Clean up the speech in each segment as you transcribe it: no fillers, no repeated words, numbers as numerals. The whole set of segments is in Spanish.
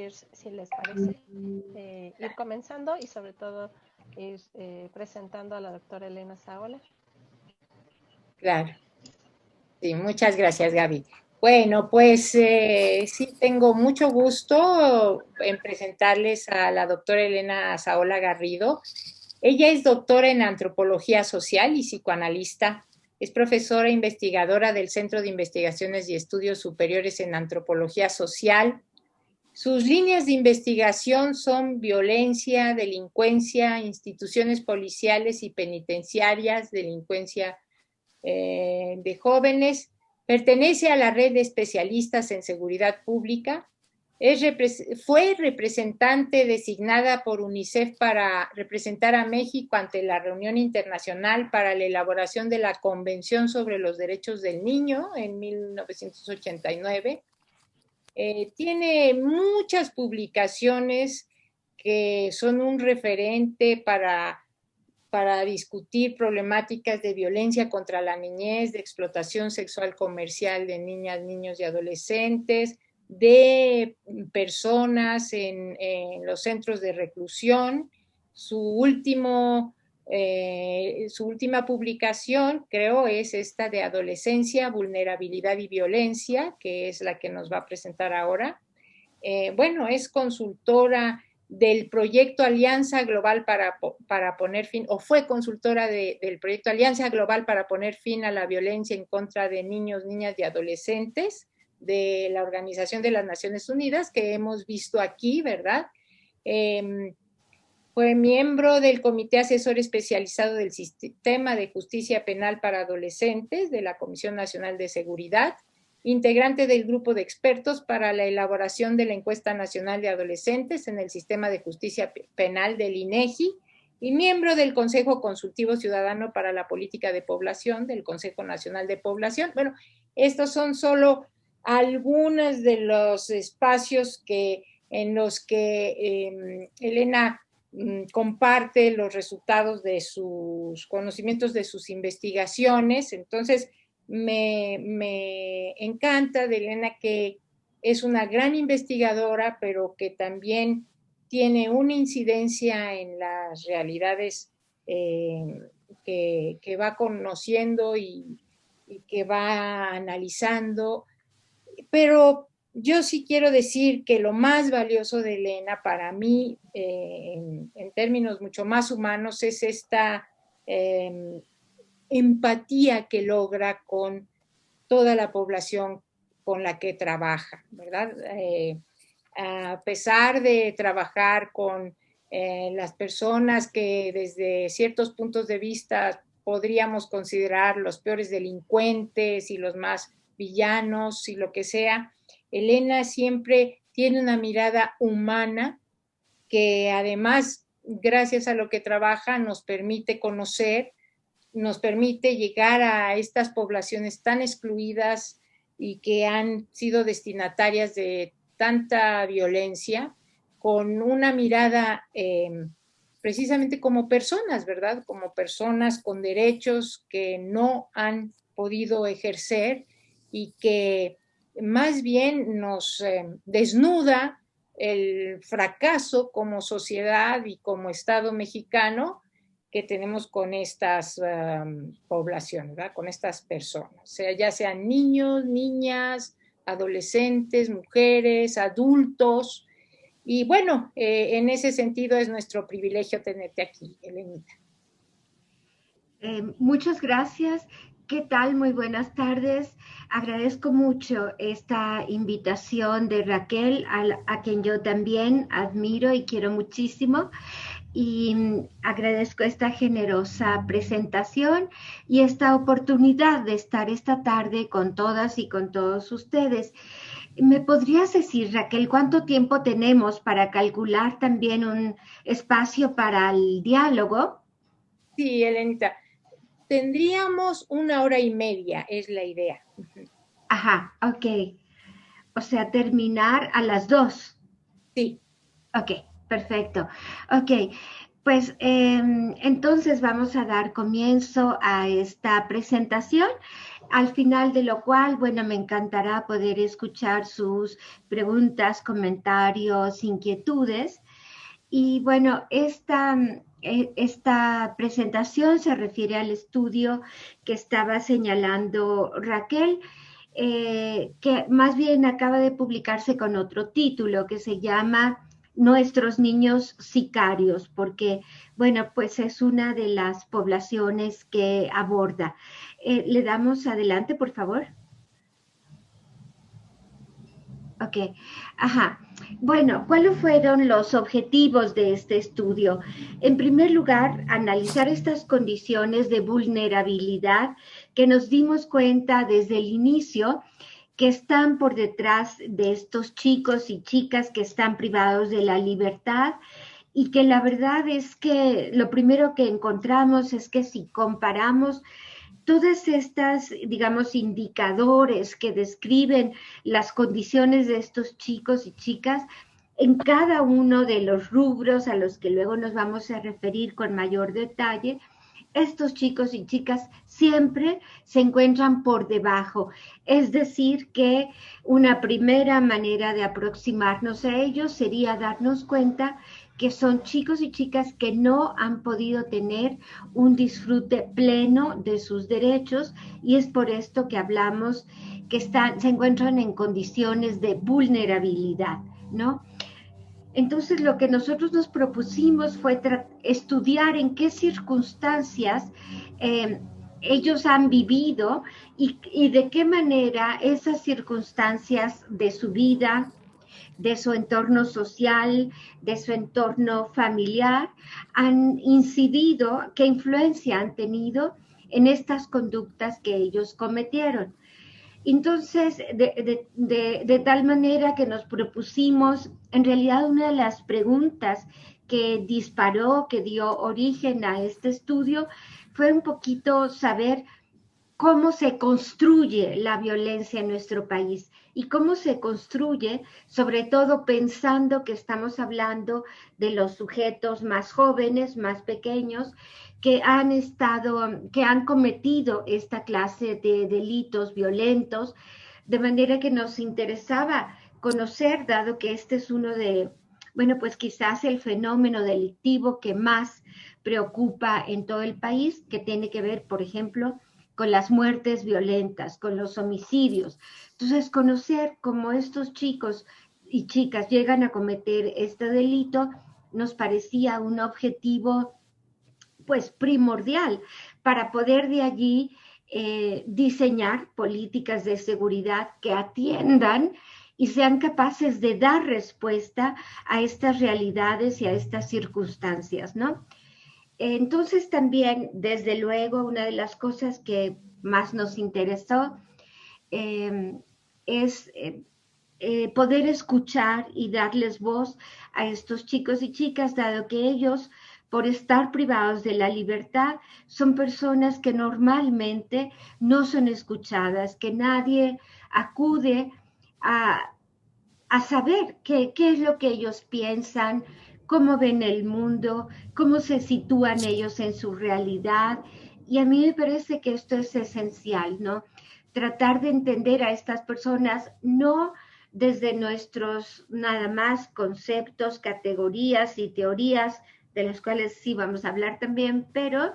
ir, si les parece, ir comenzando y sobre todo ir presentando a la doctora Elena Saola. Claro. Sí, muchas gracias, Gaby. Bueno, pues sí, tengo mucho gusto en presentarles a la doctora Elena Saola Garrido. Ella es doctora en antropología social y psicoanalista. Es profesora e investigadora del Centro de Investigaciones y Estudios Superiores en Antropología Social. Sus líneas de investigación son violencia, delincuencia, instituciones policiales y penitenciarias, delincuencia de jóvenes. Pertenece a la red de especialistas en seguridad pública. Fue representante designada por UNICEF para representar a México ante la reunión internacional para la elaboración de la Convención sobre los Derechos del Niño en 1989. Tiene muchas publicaciones que son un referente para discutir problemáticas de violencia contra la niñez, de explotación sexual comercial de niñas, niños y adolescentes, de personas en los centros de reclusión. Su última publicación, creo, es esta de Adolescencia, Vulnerabilidad y Violencia, que es la que nos va a presentar ahora. Bueno, es consultora del proyecto Alianza Global para poner fin, o fue consultora del proyecto Alianza Global para poner fin a la violencia en contra de niños, niñas y adolescentes de la Organización de las Naciones Unidas, que hemos visto aquí, ¿verdad? Fue miembro del Comité Asesor Especializado del Sistema de Justicia Penal para Adolescentes de la Comisión Nacional de Seguridad, integrante del grupo de expertos para la elaboración de la Encuesta Nacional de Adolescentes en el Sistema de Justicia Penal del INEGI y miembro del Consejo Consultivo Ciudadano para la Política de Población del Consejo Nacional de Población. Bueno, estos son solo algunos de los espacios en los que Elena comparte los resultados de sus conocimientos, de sus investigaciones. Entonces, me encanta de Elena que es una gran investigadora, pero que también tiene una incidencia en las realidades que va conociendo y que va analizando. Pero yo sí quiero decir que lo más valioso de Elena para mí, en términos mucho más humanos, es esta empatía que logra con toda la población con la que trabaja, ¿verdad? A pesar de trabajar con las personas que desde ciertos puntos de vista podríamos considerar los peores delincuentes y los más villanos y lo que sea, Elena siempre tiene una mirada humana que además, gracias a lo que trabaja, nos permite conocer, nos permite llegar a estas poblaciones tan excluidas y que han sido destinatarias de tanta violencia, con una mirada precisamente como personas, ¿verdad? Como personas con derechos que no han podido ejercer y que más bien nos desnuda el fracaso como sociedad y como Estado mexicano que tenemos con estas poblaciones, ¿verdad? Con estas personas, o sea, ya sean niños, niñas, adolescentes, mujeres, adultos. Y bueno, en ese sentido es nuestro privilegio tenerte aquí, Elenita. Muchas gracias. ¿Qué tal? Muy buenas tardes. Agradezco mucho esta invitación de Raquel, a quien yo también admiro y quiero muchísimo. Y agradezco esta generosa presentación y esta oportunidad de estar esta tarde con todas y con todos ustedes. ¿Me podrías decir, Raquel, cuánto tiempo tenemos para calcular también un espacio para el diálogo? Sí, Elenita. Tendríamos 1 hora y media, es la idea. Ajá, ok. O sea, terminar a las 2. Sí. Ok, perfecto. Ok, Pues entonces vamos a dar comienzo a esta presentación, al final de lo cual, bueno, me encantará poder escuchar sus preguntas, comentarios, inquietudes. Y bueno, esta presentación se refiere al estudio que estaba señalando Raquel, que más bien acaba de publicarse con otro título que se llama Nuestros niños sicarios, porque, bueno, pues es una de las poblaciones que aborda. Le damos adelante, por favor. Ok, ajá. Bueno, ¿cuáles fueron los objetivos de este estudio? En primer lugar, analizar estas condiciones de vulnerabilidad que nos dimos cuenta desde el inicio que están por detrás de estos chicos y chicas que están privados de la libertad y que la verdad es que lo primero que encontramos es que si comparamos todas estas, digamos, indicadores que describen las condiciones de estos chicos y chicas en cada uno de los rubros a los que luego nos vamos a referir con mayor detalle, estos chicos y chicas siempre se encuentran por debajo. Es decir, que una primera manera de aproximarnos a ellos sería darnos cuenta que son chicos y chicas que no han podido tener un disfrute pleno de sus derechos y es por esto que hablamos que se encuentran en condiciones de vulnerabilidad, ¿no? Entonces, lo que nosotros nos propusimos fue estudiar en qué circunstancias ellos han vivido y de qué manera esas circunstancias de su vida, de su entorno social, de su entorno familiar, han incidido, qué influencia han tenido en estas conductas que ellos cometieron. Entonces, de tal manera que nos propusimos, en realidad una de las preguntas que disparó, que dio origen a este estudio, fue un poquito saber cómo se construye la violencia en nuestro país y cómo se construye, sobre todo pensando que estamos hablando de los sujetos más jóvenes, más pequeños, que han cometido esta clase de delitos violentos, de manera que nos interesaba conocer, dado que este es uno de, bueno, pues quizás el fenómeno delictivo que más preocupa en todo el país, que tiene que ver, por ejemplo, con las muertes violentas, con los homicidios. Entonces, conocer cómo estos chicos y chicas llegan a cometer este delito nos parecía un objetivo pues primordial para poder de allí diseñar políticas de seguridad que atiendan y sean capaces de dar respuesta a estas realidades y a estas circunstancias, ¿no? Entonces también, desde luego, una de las cosas que más nos interesó es poder escuchar y darles voz a estos chicos y chicas, dado que ellos, por estar privados de la libertad, son personas que normalmente no son escuchadas, que nadie acude a saber qué es lo que ellos piensan, cómo ven el mundo, cómo se sitúan ellos en su realidad. Y a mí me parece que esto es esencial, ¿no? Tratar de entender a estas personas no desde nuestros nada más conceptos, categorías y teorías, de las cuales sí vamos a hablar también, pero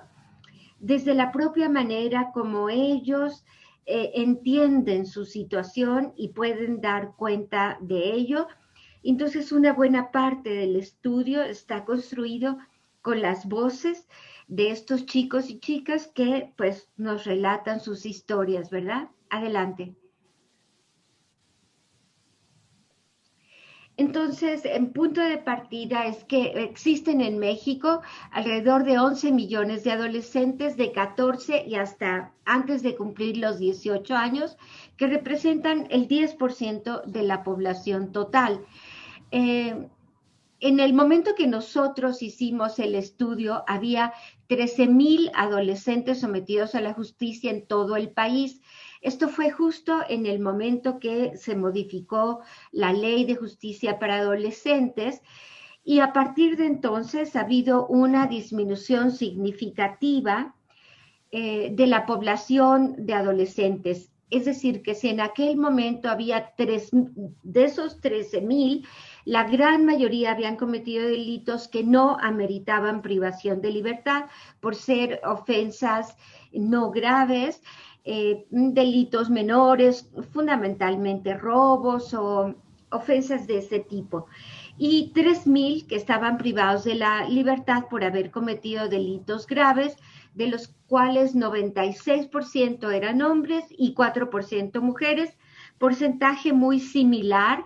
desde la propia manera como ellos entienden su situación y pueden dar cuenta de ello. Entonces, una buena parte del estudio está construido con las voces de estos chicos y chicas que pues nos relatan sus historias, ¿verdad? Adelante. Entonces, en punto de partida es que existen en México alrededor de 11 millones de adolescentes de 14 y hasta antes de cumplir los 18 años, que representan el 10% de la población total. En el momento que nosotros hicimos el estudio, había 13,000 adolescentes sometidos a la justicia en todo el país. Esto fue justo en el momento que se modificó la ley de justicia para adolescentes y a partir de entonces ha habido una disminución significativa de la población de adolescentes. Es decir, que si en aquel momento había de esos 13,000, la gran mayoría habían cometido delitos que no ameritaban privación de libertad por ser ofensas no graves, delitos menores, fundamentalmente robos o ofensas de ese tipo. Y 3,000 que estaban privados de la libertad por haber cometido delitos graves, de los cuales 96% eran hombres y 4% mujeres, porcentaje muy similar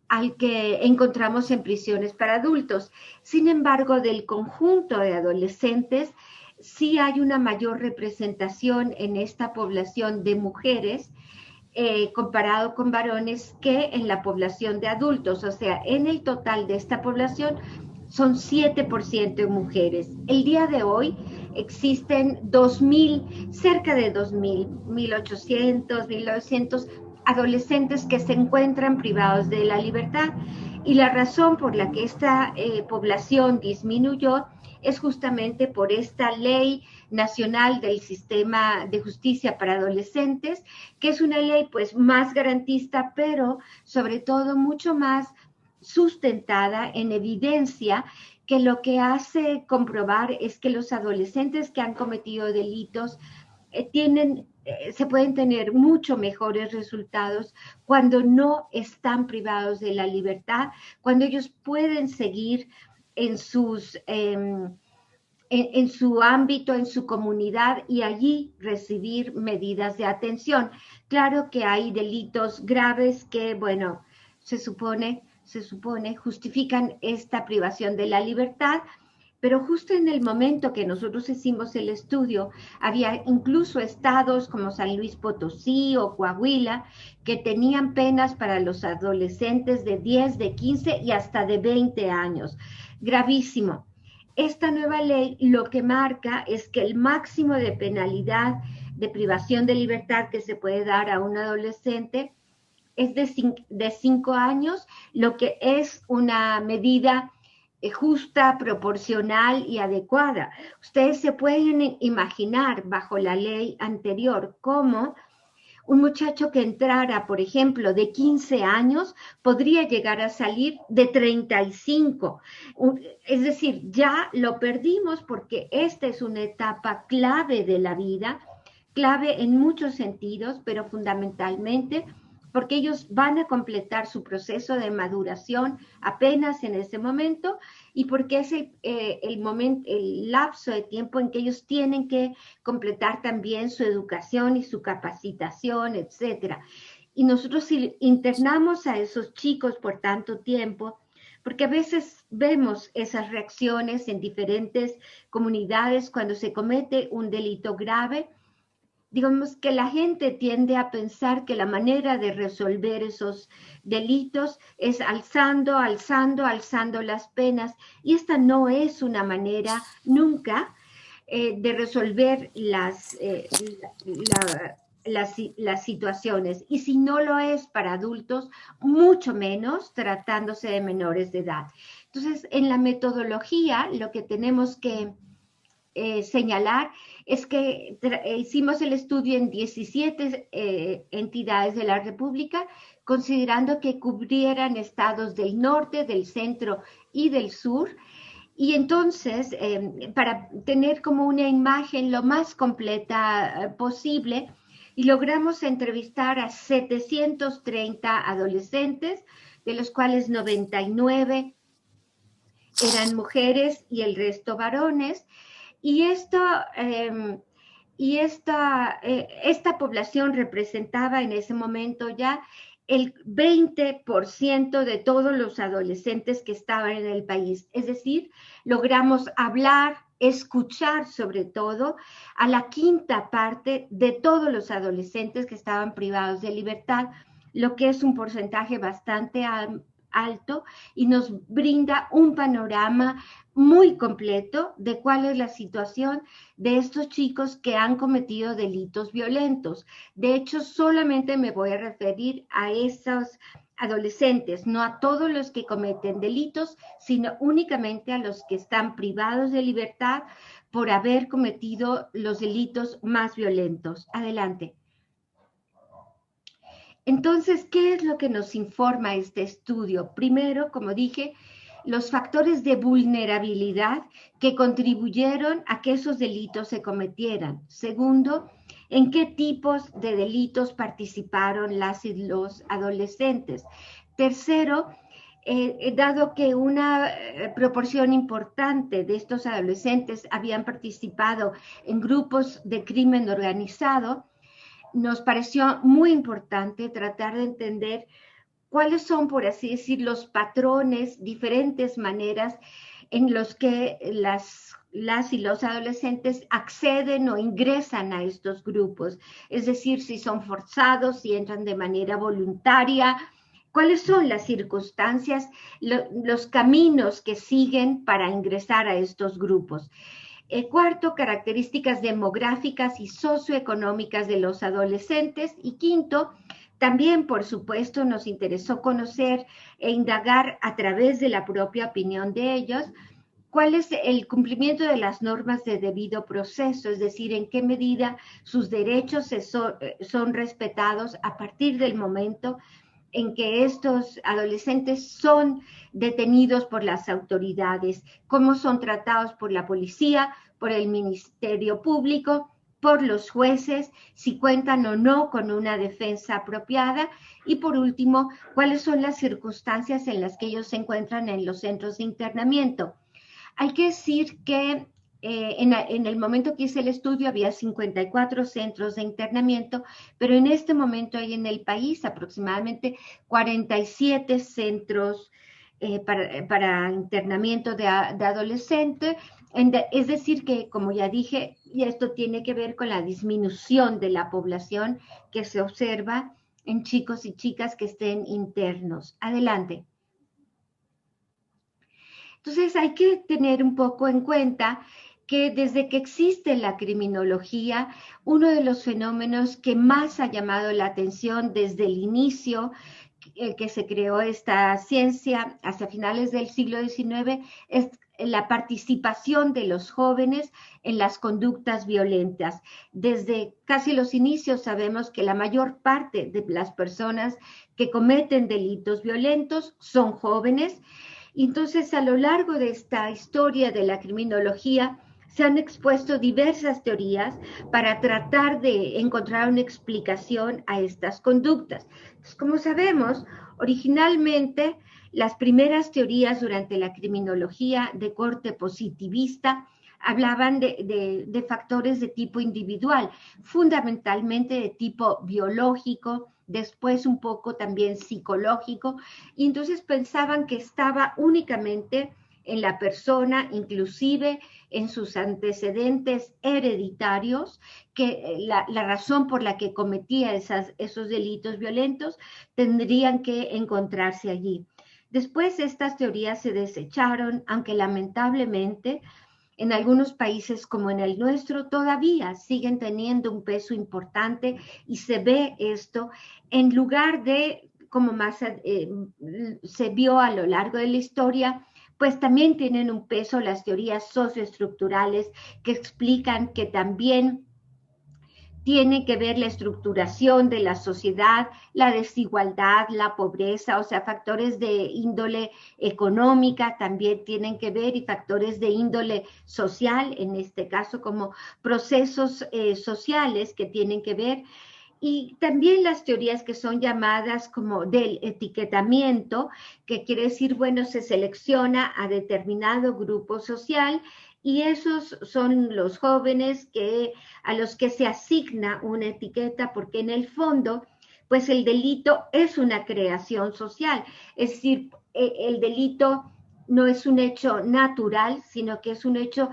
al que encontramos en prisiones para adultos. Sin embargo, del conjunto de adolescentes, sí hay una mayor representación en esta población de mujeres comparado con varones que en la población de adultos. O sea, en el total de esta población son 7% mujeres. El día de hoy existen 2,000, cerca de 2,000, 1,800, 1,900 adolescentes que se encuentran privados de la libertad. Y la razón por la que esta población disminuyó es justamente por esta ley nacional del sistema de justicia para adolescentes, que es una ley pues más garantista, pero sobre todo mucho más sustentada en evidencia, que lo que hace comprobar es que los adolescentes que han cometido delitos se pueden tener mucho mejores resultados cuando no están privados de la libertad, cuando ellos pueden seguir en su ámbito, en su comunidad y allí recibir medidas de atención. Claro que hay delitos graves que, bueno, se supone justifican esta privación de la libertad, pero justo en el momento que nosotros hicimos el estudio, había incluso estados como San Luis Potosí o Coahuila que tenían penas para los adolescentes de 10, de 15 y hasta de 20 años. Gravísimo. Esta nueva ley lo que marca es que el máximo de penalidad de privación de libertad que se puede dar a un adolescente es de 5 años, lo que es una medida justa, proporcional y adecuada. Ustedes se pueden imaginar bajo la ley anterior cómo un muchacho que entrara, por ejemplo, de 15 años, podría llegar a salir de 35. Es decir, ya lo perdimos porque esta es una etapa clave de la vida, clave en muchos sentidos, pero fundamentalmente porque ellos van a completar su proceso de maduración apenas en ese momento y porque es el lapso de tiempo en que ellos tienen que completar también su educación y su capacitación, etcétera. Y nosotros si internamos a esos chicos por tanto tiempo, porque a veces vemos esas reacciones en diferentes comunidades cuando se comete un delito grave, digamos que la gente tiende a pensar que la manera de resolver esos delitos es alzando las penas, y esta no es una manera nunca de resolver las situaciones, y si no lo es para adultos, mucho menos tratándose de menores de edad. Entonces, en la metodología, lo que tenemos que señalar es que hicimos el estudio en 17 entidades de la República, considerando que cubrieran estados del norte, del centro y del sur. Y entonces, para tener como una imagen lo más completa posible, y logramos entrevistar a 730 adolescentes, de los cuales 99 eran mujeres y el resto varones. Y esta población representaba en ese momento ya el 20% de todos los adolescentes que estaban en el país. Es decir, logramos hablar, escuchar sobre todo a la quinta parte de todos los adolescentes que estaban privados de libertad, lo que es un porcentaje bastante alto y nos brinda un panorama muy completo de cuál es la situación de estos chicos que han cometido delitos violentos. De hecho, solamente me voy a referir a adolescentes, no a todos los que cometen delitos, sino únicamente a los que están privados de libertad por haber cometido los delitos más violentos. Adelante. Entonces, ¿qué es lo que nos informa este estudio? Primero, como dije, los factores de vulnerabilidad que contribuyeron a que esos delitos se cometieran. Segundo, en qué tipos de delitos participaron las y los adolescentes. Tercero, dado que una proporción importante de estos adolescentes habían participado en grupos de crimen organizado, nos pareció muy importante tratar de entender cuáles son, por así decir, los patrones, diferentes maneras en los que las y los adolescentes acceden o ingresan a estos grupos. Es decir, si son forzados, si entran de manera voluntaria, cuáles son las circunstancias, los caminos que siguen para ingresar a estos grupos. Cuarto, características demográficas y socioeconómicas de los adolescentes. Y quinto, también, por supuesto, nos interesó conocer e indagar a través de la propia opinión de ellos cuál es el cumplimiento de las normas de debido proceso, es decir, en qué medida sus derechos son respetados a partir del momento en que estos adolescentes son detenidos por las autoridades, cómo son tratados por la policía, por el Ministerio Público, por los jueces, si cuentan o no con una defensa apropiada, y por último, cuáles son las circunstancias en las que ellos se encuentran en los centros de internamiento. Hay que decir que en el momento que hice el estudio había 54 centros de internamiento, pero en este momento hay en el país aproximadamente 47 centros para internamiento de adolescentes. Es decir que, como ya dije, y esto tiene que ver con la disminución de la población que se observa en chicos y chicas que estén internos. Adelante. Entonces hay que tener un poco en cuenta que desde que existe la criminología, uno de los fenómenos que más ha llamado la atención desde el inicio que se creó esta ciencia hacia finales del siglo XIX es la participación de los jóvenes en las conductas violentas. Desde casi los inicios sabemos que la mayor parte de las personas que cometen delitos violentos son jóvenes. Y entonces, a lo largo de esta historia de la criminología, se han expuesto diversas teorías para tratar de encontrar una explicación a estas conductas. Entonces, como sabemos, originalmente las primeras teorías durante la criminología de corte positivista hablaban de factores de tipo individual, fundamentalmente de tipo biológico, después un poco también psicológico, y entonces pensaban que estaba únicamente en la persona, inclusive en sus antecedentes hereditarios, que la razón por la que cometía esos delitos violentos tendrían que encontrarse allí. Después estas teorías se desecharon, aunque lamentablemente en algunos países como en el nuestro todavía siguen teniendo un peso importante y se ve esto en lugar de, como más se vio a lo largo de la historia, pues también tienen un peso las teorías socioestructurales que explican que también tiene que ver la estructuración de la sociedad, la desigualdad, la pobreza, o sea, factores de índole económica también tienen que ver y factores de índole social, en este caso como procesos sociales que tienen que ver. Y también las teorías que son llamadas como del etiquetamiento, que quiere decir, bueno, se selecciona a determinado grupo social y esos son los jóvenes a los que se asigna una etiqueta, porque en el fondo, pues el delito es una creación social, es decir, el delito no es un hecho natural, sino que es un hecho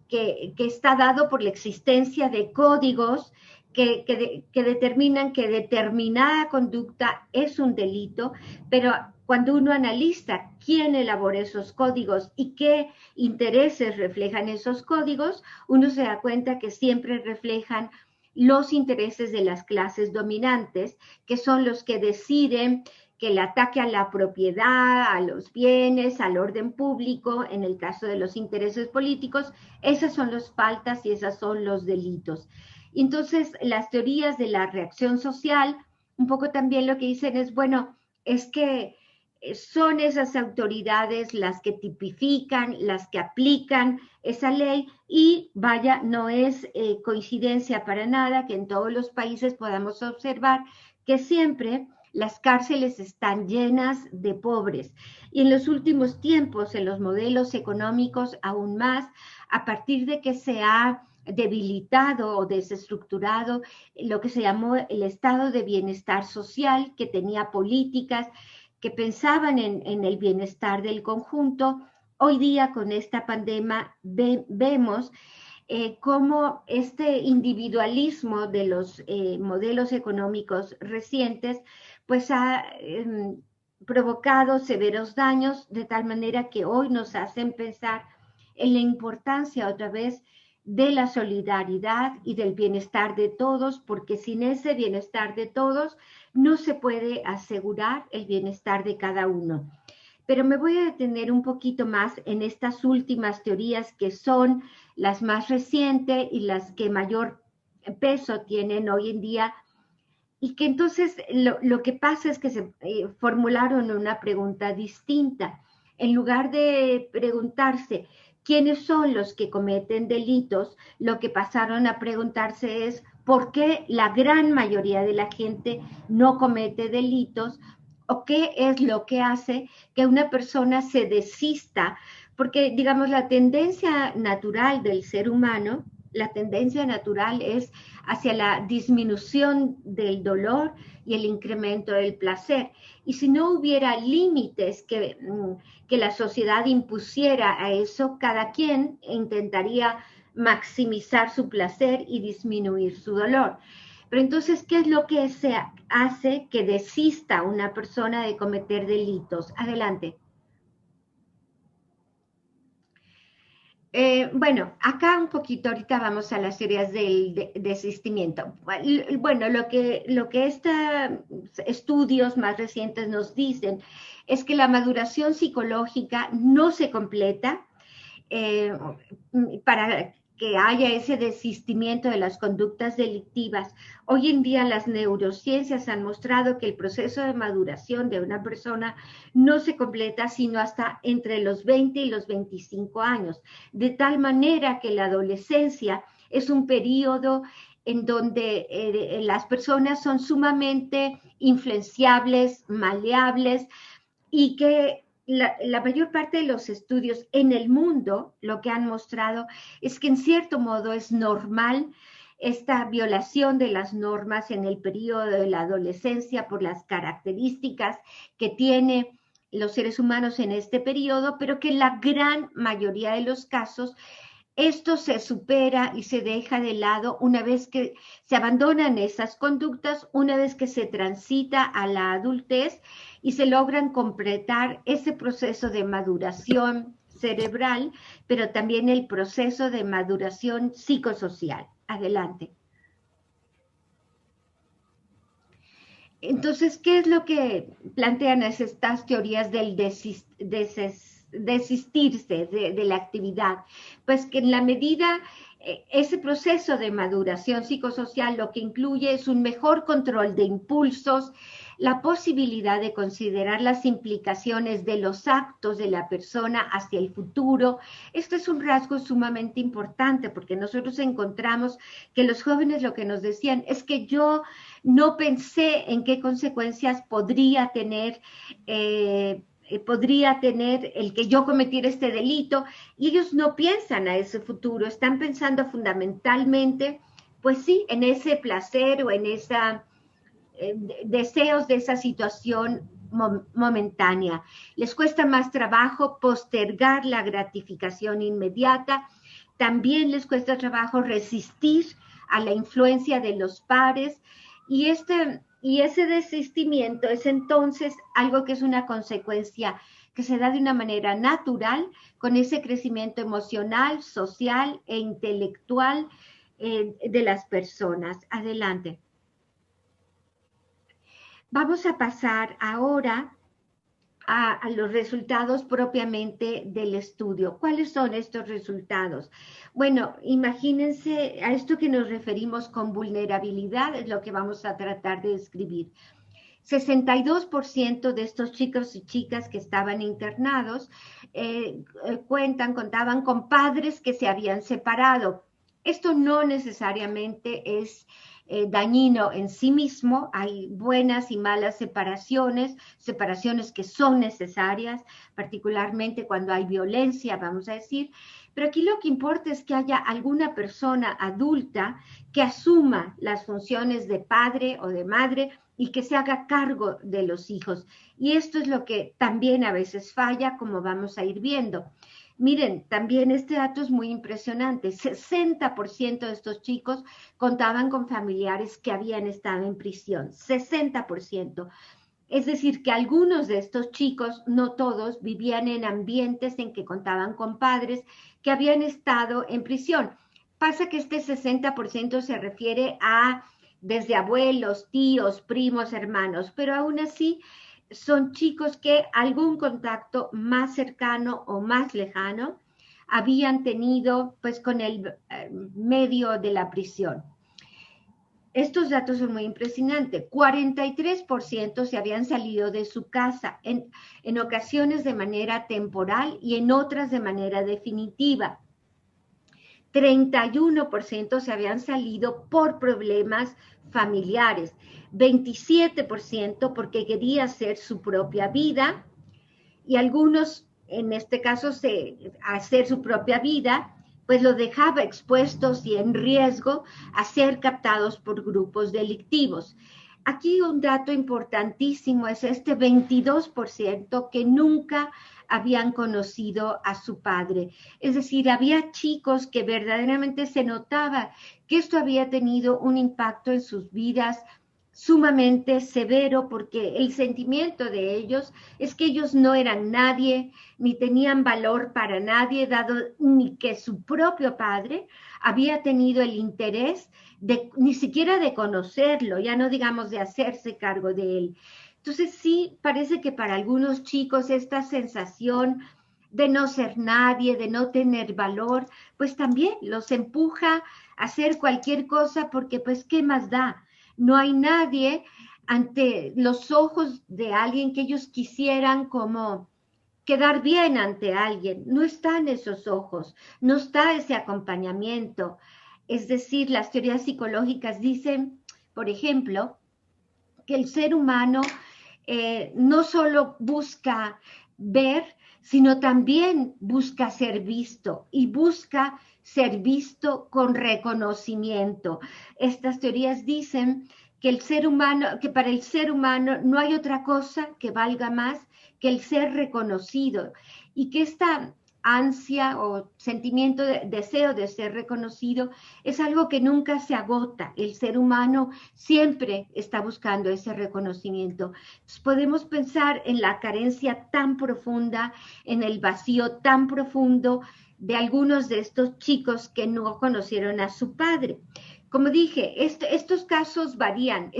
que está dado por la existencia de códigos que determinan que determinada conducta es un delito, pero cuando uno analiza quién elabora esos códigos y qué intereses reflejan esos códigos, uno se da cuenta que siempre reflejan los intereses de las clases dominantes, que son los que deciden que el ataque a la propiedad, a los bienes, al orden público, en el caso de los intereses políticos, esas son las faltas y esos son los delitos. Y entonces, las teorías de la reacción social, un poco también lo que dicen es, bueno, es que son esas autoridades las que tipifican, las que aplican esa ley y vaya, no es coincidencia para nada que en todos los países podamos observar que siempre las cárceles están llenas de pobres y en los últimos tiempos, en los modelos económicos aún más, a partir de que se ha debilitado o desestructurado lo que se llamó el estado de bienestar social, que tenía políticas que pensaban en el bienestar del conjunto. Hoy día con esta pandemia vemos cómo este individualismo de los modelos económicos recientes pues ha provocado severos daños, de tal manera que hoy nos hacen pensar en la importancia otra vez de la solidaridad y del bienestar de todos, porque sin ese bienestar de todos no se puede asegurar el bienestar de cada uno. Pero me voy a detener un poquito más en estas últimas teorías que son las más recientes y las que mayor peso tienen hoy en día, y que entonces lo que pasa es que se formularon una pregunta distinta. En lugar de preguntarse quiénes son los que cometen delitos, lo que pasaron a preguntarse es por qué la gran mayoría de la gente no comete delitos o qué es lo que hace que una persona se desista, porque digamos la tendencia natural del ser humano, la tendencia natural es hacia la disminución del dolor y el incremento del placer. Y si no hubiera límites que la sociedad impusiera a eso, cada quien intentaría maximizar su placer y disminuir su dolor. Pero entonces, ¿qué es lo que se hace que desista una persona de cometer delitos? Adelante. Bueno, acá un poquito, ahorita vamos a las teorías del desistimiento. Bueno, lo que estos estudios más recientes nos dicen es que la maduración psicológica no se completa para que haya ese desistimiento de las conductas delictivas. Hoy en día las neurociencias han mostrado que el proceso de maduración de una persona no se completa sino hasta entre los 20 y los 25 años, de tal manera que la adolescencia es un periodo en donde las personas son sumamente influenciables, maleables y que la mayor parte de los estudios en el mundo lo que han mostrado es que en cierto modo es normal esta violación de las normas en el periodo de la adolescencia por las características que tiene los seres humanos en este periodo, pero que en la gran mayoría de los casos esto se supera y se deja de lado una vez que se abandonan esas conductas, una vez que se transita a la adultez y se logran completar ese proceso de maduración cerebral, pero también el proceso de maduración psicosocial. Adelante. Entonces, ¿qué es lo que plantean estas teorías del desistirse de la actividad? Pues que en la medida, ese proceso de maduración psicosocial lo que incluye es un mejor control de impulsos, la posibilidad de considerar las implicaciones de los actos de la persona hacia el futuro. Esto es un rasgo sumamente importante porque nosotros encontramos que los jóvenes lo que nos decían es que yo no pensé en qué consecuencias podría tener el que yo cometiera este delito, y ellos no piensan a ese futuro, están pensando fundamentalmente, pues sí, en ese placer o en esa deseos de esa situación momentánea. Les cuesta más trabajo postergar la gratificación inmediata, también les cuesta trabajo resistir a la influencia de los pares, y ese desistimiento es entonces algo que es una consecuencia que se da de una manera natural con ese crecimiento emocional, social e intelectual de las personas. Adelante. Vamos a pasar ahora a los resultados propiamente del estudio. ¿Cuáles son estos resultados? Bueno, imagínense a esto que nos referimos con vulnerabilidad, es lo que vamos a tratar de describir. 62% de estos chicos y chicas que estaban internados contaban con padres que se habían separado. Esto no necesariamente es dañino en sí mismo. Hay buenas y malas separaciones, separaciones que son necesarias, particularmente cuando hay violencia, vamos a decir. Pero aquí lo que importa es que haya alguna persona adulta que asuma las funciones de padre o de madre y que se haga cargo de los hijos. Y esto es lo que también a veces falla, como vamos a ir viendo. Miren, también este dato es muy impresionante. 60% de estos chicos contaban con familiares que habían estado en prisión. 60%. Es decir, que algunos de estos chicos, no todos, vivían en ambientes en que contaban con padres que habían estado en prisión. Pasa que este 60% se refiere a desde abuelos, tíos, primos, hermanos, pero aún así son chicos que algún contacto más cercano o más lejano habían tenido pues con el medio de la prisión. Estos datos son muy impresionantes. 43% se habían salido de su casa, en ocasiones de manera temporal y en otras de manera definitiva. 31% se habían salido por problemas familiares. 27% porque quería hacer su propia vida. Y algunos, en este caso, hacer su propia vida, pues los dejaba expuestos y en riesgo a ser captados por grupos delictivos. Aquí un dato importantísimo es este 22% que nunca habían conocido a su padre. Es decir, había chicos que verdaderamente se notaba que esto había tenido un impacto en sus vidas sumamente severo, porque el sentimiento de ellos es que ellos no eran nadie, ni tenían valor para nadie, dado ni que su propio padre había tenido el interés ni siquiera de conocerlo, ya no digamos de hacerse cargo de él. Entonces sí, parece que para algunos chicos esta sensación de no ser nadie, de no tener valor, pues también los empuja a hacer cualquier cosa porque pues ¿qué más da? No hay nadie ante los ojos de alguien que ellos quisieran como quedar bien ante alguien. No están esos ojos, no está ese acompañamiento. Es decir, las teorías psicológicas dicen, por ejemplo, que el ser humano no solo busca ver, sino también busca ser visto y busca ser visto con reconocimiento. Estas teorías dicen que para el ser humano no hay otra cosa que valga más que el ser reconocido y que esta ansia o sentimiento de deseo de ser reconocido es algo que nunca se agota. El ser humano siempre está buscando ese reconocimiento. Entonces, podemos pensar en la carencia tan profunda, en el vacío tan profundo de algunos de estos chicos que no conocieron a su padre. Como dije, estos casos varían.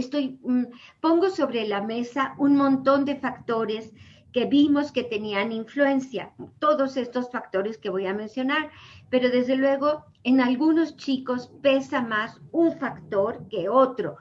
Pongo sobre la mesa un montón de factores que vimos que tenían influencia, todos estos factores que voy a mencionar, pero desde luego en algunos chicos pesa más un factor que otro.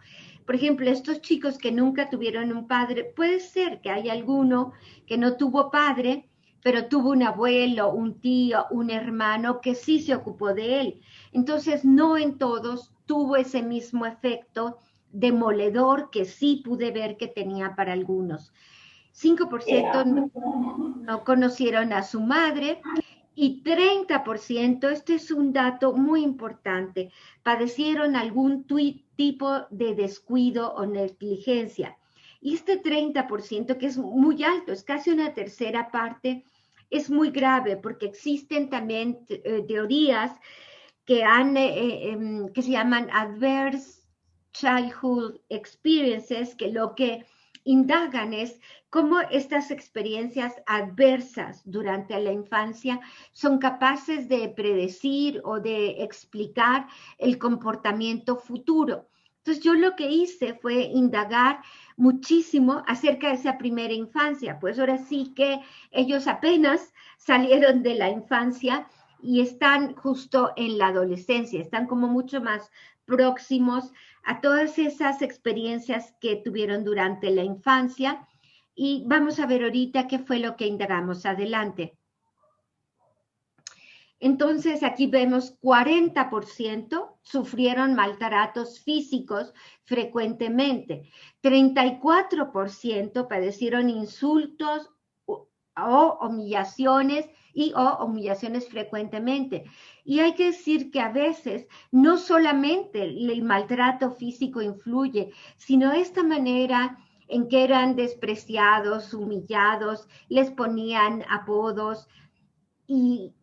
Por ejemplo, estos chicos que nunca tuvieron un padre, puede ser que haya alguno que no tuvo padre, pero tuvo un abuelo, un tío, un hermano que sí se ocupó de él. Entonces, no en todos tuvo ese mismo efecto demoledor que sí pude ver que tenía para algunos. 5% no conocieron a su madre y 30%, este es un dato muy importante, padecieron algún tipo de descuido o negligencia. Y este 30%, que es muy alto, es casi una tercera parte, es muy grave porque existen también teorías que se llaman Adverse Childhood Experiences, que lo que indagan es cómo estas experiencias adversas durante la infancia son capaces de predecir o de explicar el comportamiento futuro. Entonces yo lo que hice fue indagar muchísimo acerca de esa primera infancia, pues ahora sí que ellos apenas salieron de la infancia y están justo en la adolescencia, están como mucho más próximos a todas esas experiencias que tuvieron durante la infancia. Y vamos a ver ahorita qué fue lo que indagamos. Adelante. Entonces, aquí vemos 40% sufrieron maltratos físicos frecuentemente, 34% padecieron insultos o humillaciones o humillaciones frecuentemente. Y hay que decir que a veces no solamente el maltrato físico influye, sino esta manera en que eran despreciados, humillados, les ponían apodos. Y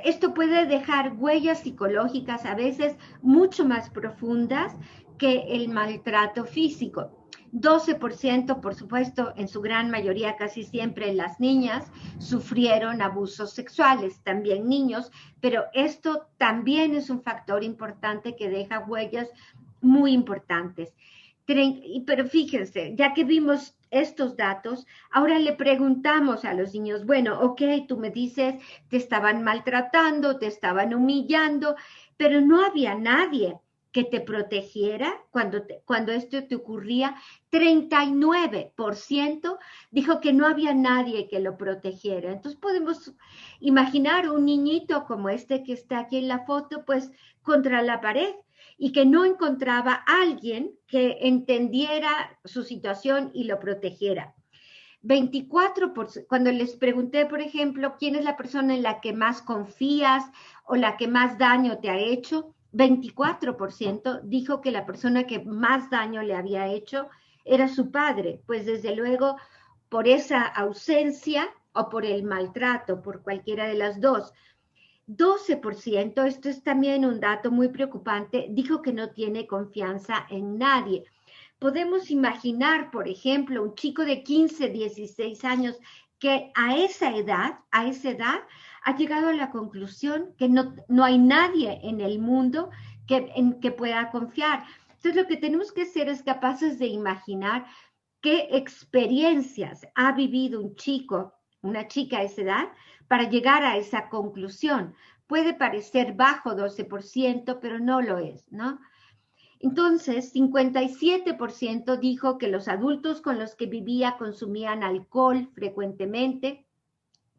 esto puede dejar huellas psicológicas a veces mucho más profundas que el maltrato físico. 12%, por supuesto, en su gran mayoría, casi siempre las niñas, sufrieron abusos sexuales, también niños, pero esto también es un factor importante que deja huellas muy importantes. Pero fíjense, ya que vimos estos datos, ahora le preguntamos a los niños, bueno, ok, tú me dices, te estaban maltratando, te estaban humillando, pero no había nadie que te protegiera cuando esto te ocurría. 39% dijo que no había nadie que lo protegiera. Entonces podemos imaginar un niñito como este que está aquí en la foto, pues contra la pared, y que no encontraba a alguien que entendiera su situación y lo protegiera. 24%, cuando les pregunté, por ejemplo, quién es la persona en la que más confías o la que más daño te ha hecho, 24% dijo que la persona que más daño le había hecho era su padre, pues desde luego por esa ausencia o por el maltrato, por cualquiera de las dos. 12%, esto es también un dato muy preocupante, dijo que no tiene confianza en nadie. Podemos imaginar, por ejemplo, un chico de 15, 16 años que a esa edad ha llegado a la conclusión que no hay nadie en el mundo en que pueda confiar. Entonces, lo que tenemos que hacer es capaces de imaginar qué experiencias ha vivido un chico, una chica a esa edad, para llegar a esa conclusión. Puede parecer bajo 12%, pero no lo es, ¿no? Entonces, 57% dijo que los adultos con los que vivía consumían alcohol frecuentemente,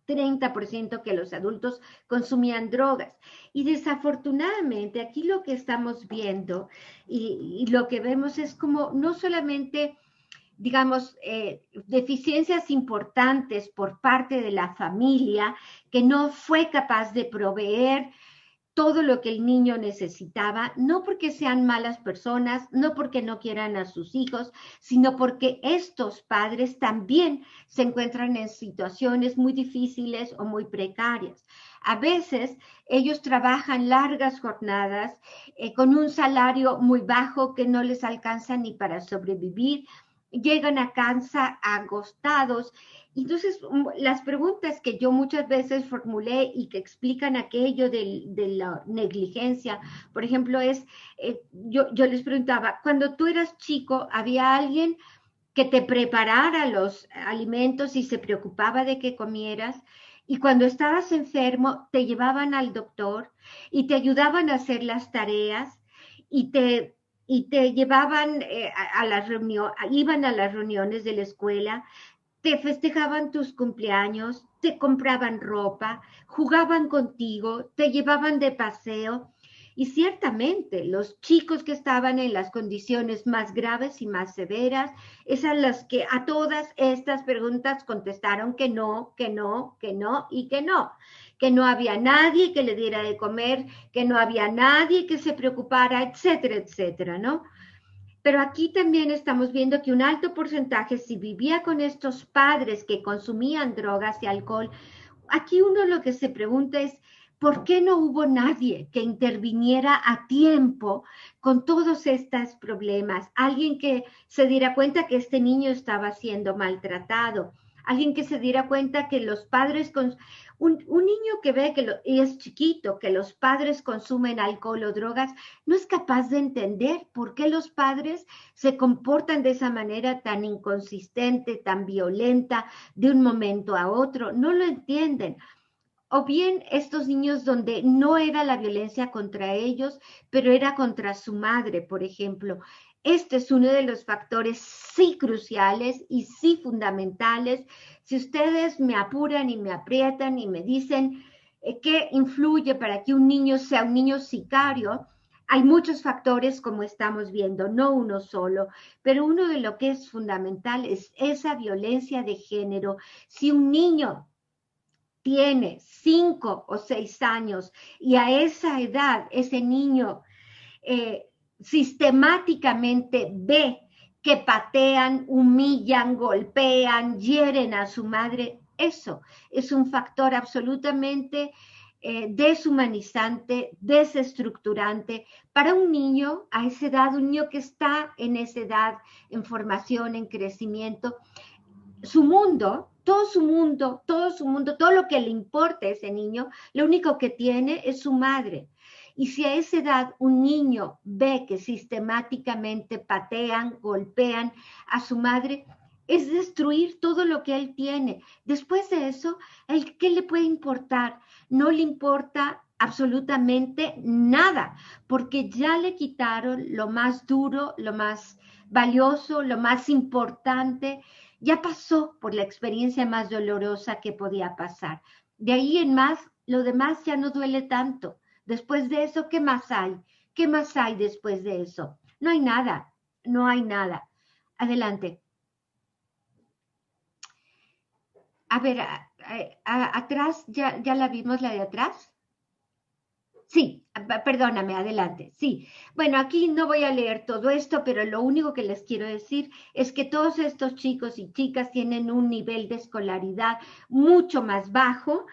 30% que los adultos consumían drogas. Y desafortunadamente, aquí lo que estamos viendo y lo que vemos es como no solamente digamos, deficiencias importantes por parte de la familia que no fue capaz de proveer todo lo que el niño necesitaba, no porque sean malas personas, no porque no quieran a sus hijos, sino porque estos padres también se encuentran en situaciones muy difíciles o muy precarias. A veces ellos trabajan largas jornadas con un salario muy bajo que no les alcanza ni para sobrevivir, llegan a casa agotados. Entonces, las preguntas que yo muchas veces formulé y que explican aquello de la negligencia, por ejemplo, es, yo les preguntaba, cuando tú eras chico, ¿había alguien que te preparara los alimentos y se preocupaba de que comieras? Y cuando estabas enfermo, te llevaban al doctor y te ayudaban a hacer las tareas y te llevaban a las reuniones, iban a las reuniones de la escuela, te festejaban tus cumpleaños, te compraban ropa, jugaban contigo, te llevaban de paseo. Y ciertamente los chicos que estaban en las condiciones más graves y más severas, esas las que a todas estas preguntas contestaron que no, que no, que no y que no había nadie que le diera de comer, que no había nadie que se preocupara, etcétera, etcétera, ¿no? Pero aquí también estamos viendo que un alto porcentaje, si vivía con estos padres que consumían drogas y alcohol, aquí uno lo que se pregunta es, ¿por qué no hubo nadie que interviniera a tiempo con todos estos problemas? Alguien que se diera cuenta que este niño estaba siendo maltratado, alguien que se diera cuenta que los padres, un niño que ve y es chiquito, que los padres consumen alcohol o drogas, no es capaz de entender por qué los padres se comportan de esa manera tan inconsistente, tan violenta, de un momento a otro. No lo entienden. O bien estos niños donde no era la violencia contra ellos, pero era contra su madre, por ejemplo. Este es uno de los factores sí cruciales y sí fundamentales. Si ustedes me apuran y me aprietan y me dicen qué influye para que un niño sea un niño sicario, hay muchos factores como estamos viendo, no uno solo, pero uno de lo que es fundamental es esa violencia de género. Si un niño tiene 5 o 6 años y a esa edad ese niño sistemáticamente ve que patean, humillan, golpean, hieren a su madre, eso es un factor absolutamente deshumanizante, desestructurante para un niño a esa edad, un niño que está en esa edad, en formación, en crecimiento. Su mundo, todo lo que le importa a ese niño, lo único que tiene es su madre. Y si a esa edad un niño ve que sistemáticamente patean, golpean a su madre, es destruir todo lo que él tiene. Después de eso, ¿qué le puede importar? No le importa absolutamente nada, porque ya le quitaron lo más duro, lo más valioso, lo más importante. Ya pasó por la experiencia más dolorosa que podía pasar. De ahí en más, lo demás ya no duele tanto. Después de eso, ¿qué más hay? ¿Qué más hay después de eso? No hay nada, no hay nada. Adelante. A ver, atrás, ¿ya la vimos la de atrás? Sí, perdóname, adelante. Sí, bueno, aquí no voy a leer todo esto, pero lo único que les quiero decir es que todos estos chicos y chicas tienen un nivel de escolaridad mucho más bajo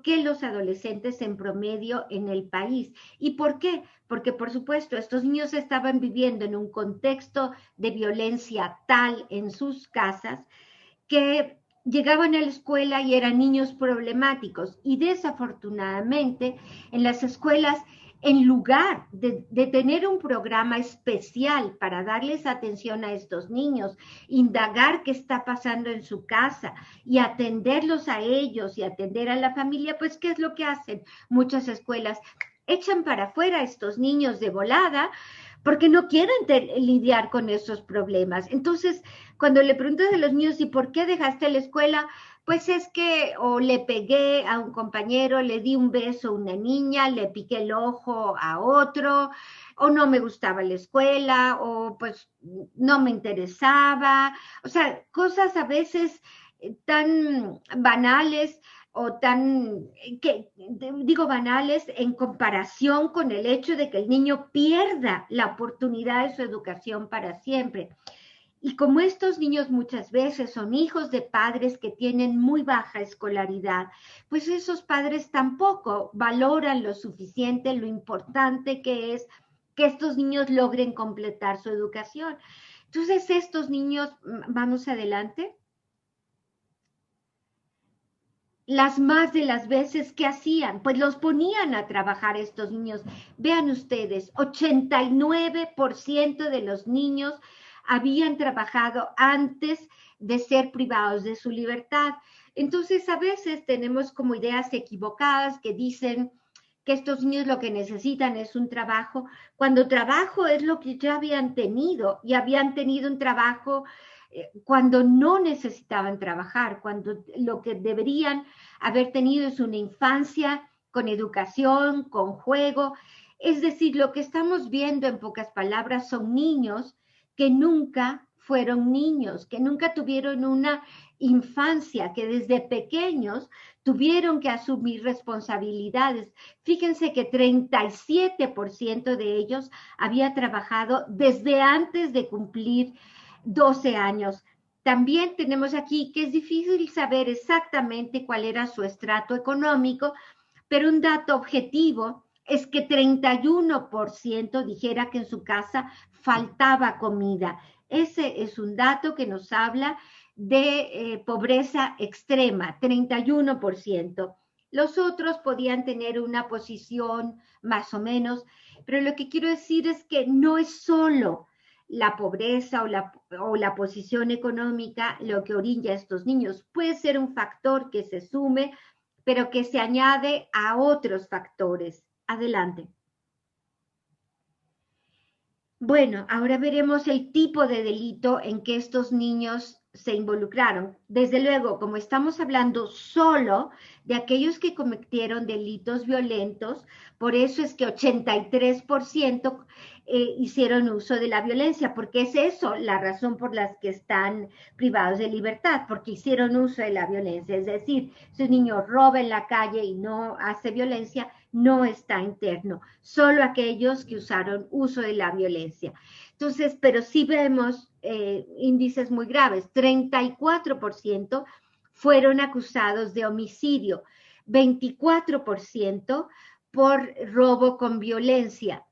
que los adolescentes en promedio en el país. ¿Y por qué? Porque, por supuesto, estos niños estaban viviendo en un contexto de violencia tal en sus casas que llegaban a la escuela y eran niños problemáticos y desafortunadamente en las escuelas, en lugar de tener un programa especial para darles atención a estos niños, indagar qué está pasando en su casa y atenderlos a ellos y atender a la familia, pues ¿qué es lo que hacen? Muchas escuelas echan para afuera a estos niños de volada porque no quieren lidiar con esos problemas. Entonces, cuando le preguntas a los niños, ¿y por qué dejaste la escuela? Pues es que o le pegué a un compañero, le di un beso a una niña, le piqué el ojo a otro, o no me gustaba la escuela, o pues no me interesaba. O sea, cosas a veces tan banales o tan, digo banales, en comparación con el hecho de que el niño pierda la oportunidad de su educación para siempre. Y como estos niños muchas veces son hijos de padres que tienen muy baja escolaridad, pues esos padres tampoco valoran lo suficiente, lo importante que es que estos niños logren completar su educación. Entonces estos niños, vamos adelante. Las más de las veces que hacían, pues los ponían a trabajar estos niños. Vean ustedes, 89% de los niños habían trabajado antes de ser privados de su libertad. Entonces, a veces tenemos como ideas equivocadas que dicen que estos niños lo que necesitan es un trabajo, cuando trabajo es lo que ya habían tenido y habían tenido un trabajo cuando no necesitaban trabajar, cuando lo que deberían haber tenido es una infancia con educación, con juego. Es decir, lo que estamos viendo en pocas palabras son niños que nunca fueron niños, que nunca tuvieron una infancia, que desde pequeños tuvieron que asumir responsabilidades. Fíjense que 37% de ellos había trabajado desde antes de cumplir 12 años. También tenemos aquí que es difícil saber exactamente cuál era su estrato económico, pero un dato objetivo es que 31% dijera que en su casa faltaba comida. Ese es un dato que nos habla de pobreza extrema, 31%. Los otros podían tener una posición más o menos, pero lo que quiero decir es que no es solo la pobreza o la posición económica lo que orilla a estos niños. Puede ser un factor que se sume, pero que se añade a otros factores. Adelante. Bueno, ahora veremos el tipo de delito en que estos niños se involucraron. Desde luego, como estamos hablando solo de aquellos que cometieron delitos violentos, por eso es que 83% hicieron uso de la violencia, porque es eso la razón por la que están privados de libertad, porque hicieron uso de la violencia. Es decir, si un niño roba en la calle y no hace violencia, no está interno, solo aquellos que usaron uso de la violencia. Entonces, pero sí vemos índices muy graves. 34% fueron acusados de homicidio, 24% por robo con violencia,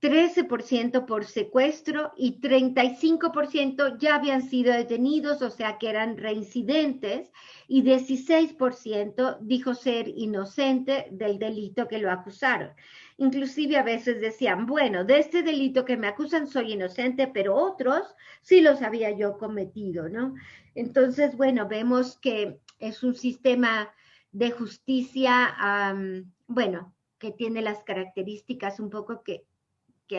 13% por secuestro y 35% ya habían sido detenidos, o sea que eran reincidentes, y 16% dijo ser inocente del delito que lo acusaron. Inclusive a veces decían, bueno, de este delito que me acusan soy inocente, pero otros sí los había yo cometido, ¿no? Entonces, bueno, vemos que es un sistema de justicia, bueno, que tiene las características un poco que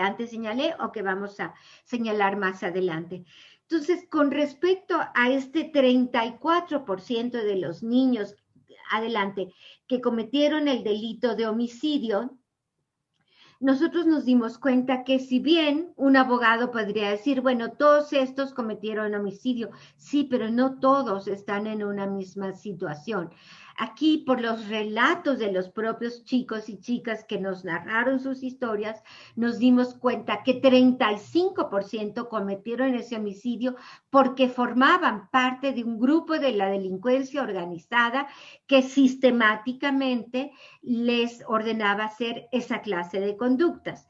antes señalé o que vamos a señalar más adelante. Entonces, con respecto a este 34% de los niños, adelante, que cometieron el delito de homicidio, nosotros nos dimos cuenta que si bien un abogado podría decir, bueno, todos estos cometieron homicidio, sí, pero no todos están en una misma situación. Aquí, por los relatos de los propios chicos y chicas que nos narraron sus historias, nos dimos cuenta que 35% cometieron ese homicidio porque formaban parte de un grupo de la delincuencia organizada que sistemáticamente les ordenaba hacer esa clase de conductas.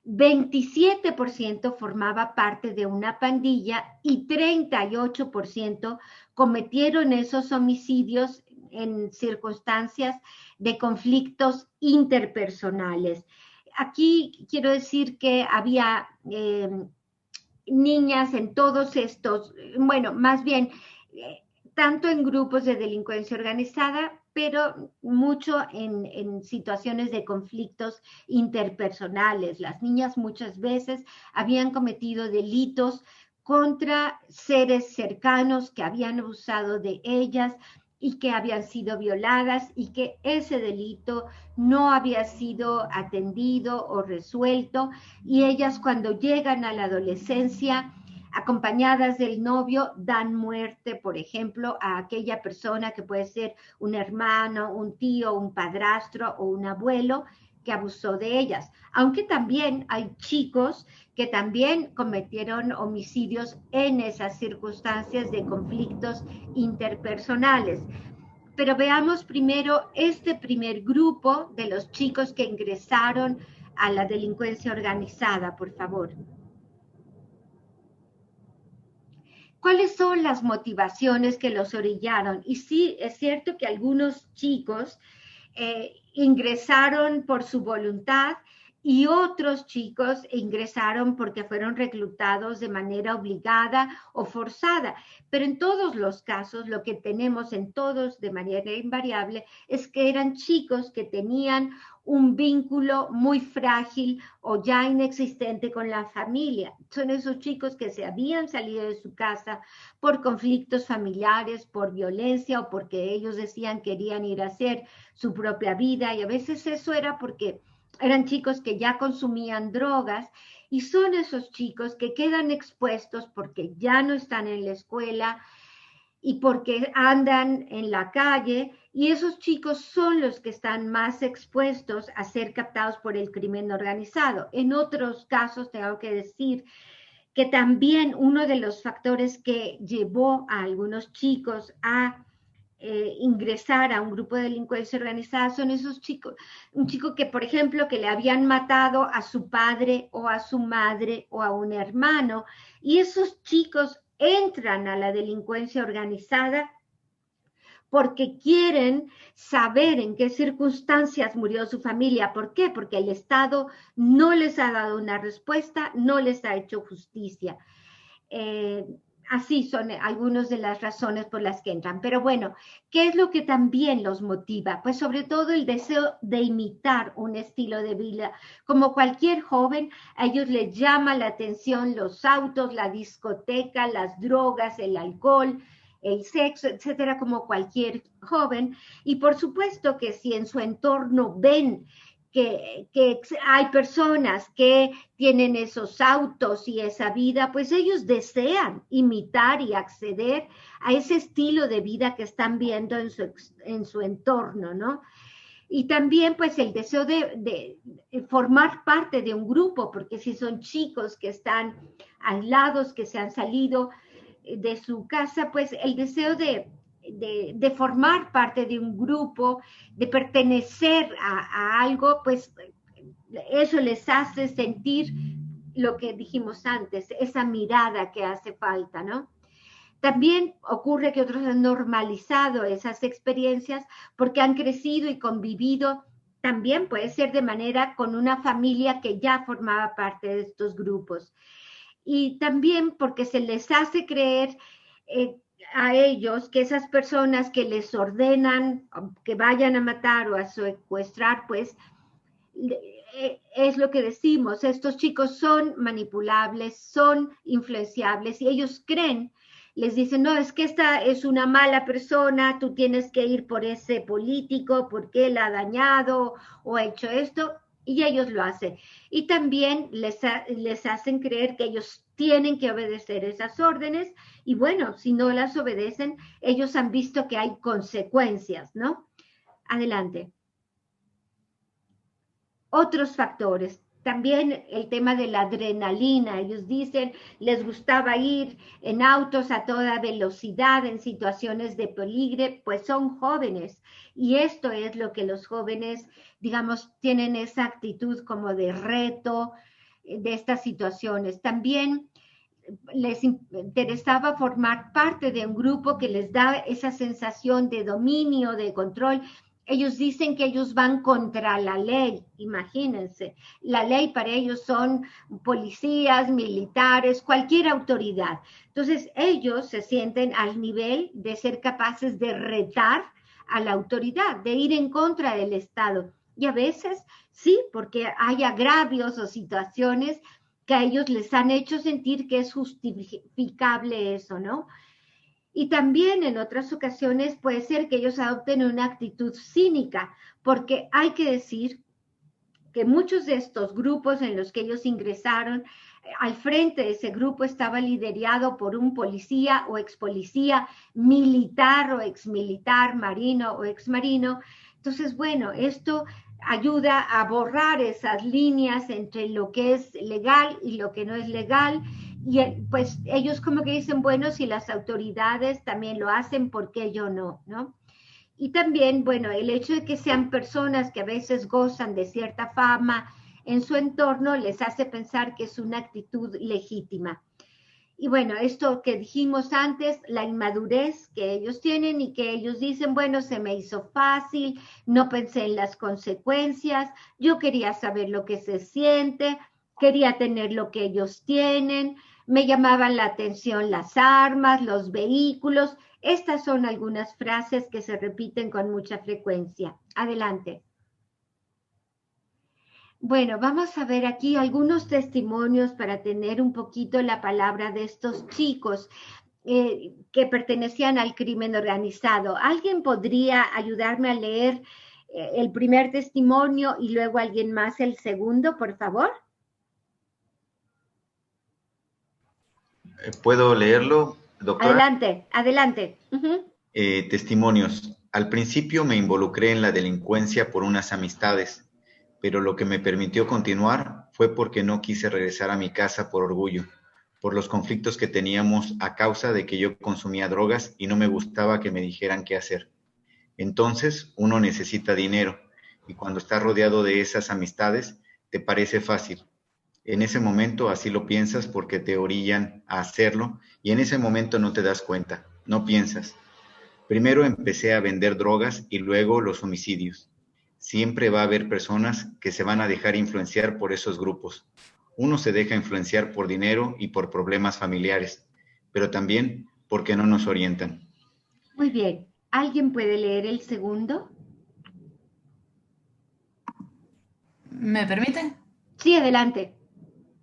27% formaba parte de una pandilla y 38% cometieron esos homicidios en circunstancias de conflictos interpersonales. Aquí quiero decir que había niñas en todos estos, bueno, más bien, tanto en grupos de delincuencia organizada, pero mucho en situaciones de conflictos interpersonales. Las niñas muchas veces habían cometido delitos contra seres cercanos que habían abusado de ellas y que habían sido violadas y que ese delito no había sido atendido o resuelto, y ellas cuando llegan a la adolescencia, acompañadas del novio, dan muerte, por ejemplo, a aquella persona que puede ser un hermano, un tío, un padrastro o un abuelo que abusó de ellas. Aunque también hay chicos que también cometieron homicidios en esas circunstancias de conflictos interpersonales. Pero veamos primero este primer grupo de los chicos que ingresaron a la delincuencia organizada, por favor. ¿Cuáles son las motivaciones que los orillaron? Y sí, es cierto que algunos chicos ingresaron por su voluntad y otros chicos ingresaron porque fueron reclutados de manera obligada o forzada. Pero en todos los casos, lo que tenemos en todos de manera invariable es que eran chicos que tenían un vínculo muy frágil o ya inexistente con la familia. Son esos chicos que se habían salido de su casa por conflictos familiares, por violencia o porque ellos decían querían ir a hacer su propia vida, y a veces eso era porque eran chicos que ya consumían drogas, y son esos chicos que quedan expuestos porque ya no están en la escuela y porque andan en la calle, y esos chicos son los que están más expuestos a ser captados por el crimen organizado. En otros casos, tengo que decir que también uno de los factores que llevó a algunos chicos a ingresar a un grupo de delincuencia organizada son esos chicos, un chico que, por ejemplo, que le habían matado a su padre o a su madre o a un hermano, y esos chicos entran a la delincuencia organizada porque quieren saber en qué circunstancias murió su familia. ¿Por qué? Porque el Estado no les ha dado una respuesta, no les ha hecho justicia. Así son algunas de las razones por las que entran. Pero bueno, ¿qué es lo que también los motiva? Pues sobre todo el deseo de imitar un estilo de vida. Como cualquier joven, a ellos les llama la atención los autos, la discoteca, las drogas, el alcohol, el sexo, etcétera, como cualquier joven. Y por supuesto que si en su entorno ven que hay personas que tienen esos autos y esa vida, pues ellos desean imitar y acceder a ese estilo de vida que están viendo en su entorno, ¿no? Y también pues el deseo de formar parte de un grupo, porque si son chicos que están aislados, que se han salido de su casa, pues el deseo de formar parte de un grupo, de pertenecer a algo, pues eso les hace sentir lo que dijimos antes, esa mirada que hace falta, ¿no? También ocurre que otros han normalizado esas experiencias porque han crecido y convivido, también puede ser de manera con una familia que ya formaba parte de estos grupos. Y también porque se les hace creer a ellos que esas personas que les ordenan que vayan a matar o a secuestrar, pues es lo que decimos, estos chicos son manipulables, son influenciables y ellos creen, les dicen, no, es que esta es una mala persona, tú tienes que ir por ese político porque él ha dañado o ha hecho esto, y ellos lo hacen. Y también les hacen creer que ellos tienen que obedecer esas órdenes y bueno, si no las obedecen, ellos han visto que hay consecuencias, ¿no? Adelante. Otros factores, también el tema de la adrenalina, ellos dicen, les gustaba ir en autos a toda velocidad en situaciones de peligro, pues son jóvenes y esto es lo que los jóvenes, digamos, tienen esa actitud como de reto de estas situaciones. También les interesaba formar parte de un grupo que les da esa sensación de dominio, de control. Ellos dicen que ellos van contra la ley, imagínense. La ley para ellos son policías, militares, cualquier autoridad. Entonces ellos se sienten al nivel de ser capaces de retar a la autoridad, de ir en contra del Estado. Y a veces sí, porque hay agravios o situaciones que a ellos les han hecho sentir que es justificable eso, ¿no? Y también en otras ocasiones puede ser que ellos adopten una actitud cínica, porque hay que decir que muchos de estos grupos en los que ellos ingresaron, al frente de ese grupo estaba liderado por un policía o ex policía, militar o ex militar, marino o ex marino. Entonces, bueno, esto ayuda a borrar esas líneas entre lo que es legal y lo que no es legal. Y pues ellos como que dicen, bueno, si las autoridades también lo hacen, ¿por qué yo no? ¿No? Y también, bueno, el hecho de que sean personas que a veces gozan de cierta fama en su entorno les hace pensar que es una actitud legítima. Y bueno, esto que dijimos antes, la inmadurez que ellos tienen y que ellos dicen, bueno, se me hizo fácil, no pensé en las consecuencias, yo quería saber lo que se siente, quería tener lo que ellos tienen, me llamaban la atención las armas, los vehículos. Estas son algunas frases que se repiten con mucha frecuencia. Adelante. Bueno, vamos a ver aquí algunos testimonios para tener un poquito la palabra de estos chicos que pertenecían al crimen organizado. ¿Alguien podría ayudarme a leer el primer testimonio y luego alguien más el segundo, por favor? ¿Puedo leerlo, doctora? Adelante, adelante. Testimonios. Al principio me involucré en la delincuencia por unas amistades, pero lo que me permitió continuar fue porque no quise regresar a mi casa por orgullo, por los conflictos que teníamos a causa de que yo consumía drogas y no me gustaba que me dijeran qué hacer. Entonces, uno necesita dinero, y cuando estás rodeado de esas amistades, te parece fácil. En ese momento así lo piensas porque te orillan a hacerlo y en ese momento no te das cuenta, no piensas. Primero empecé a vender drogas y luego los homicidios. Siempre va a haber personas que se van a dejar influenciar por esos grupos. Uno se deja influenciar por dinero y por problemas familiares, pero también porque no nos orientan. Muy bien. ¿Alguien puede leer el segundo? ¿Me permiten? Sí, adelante.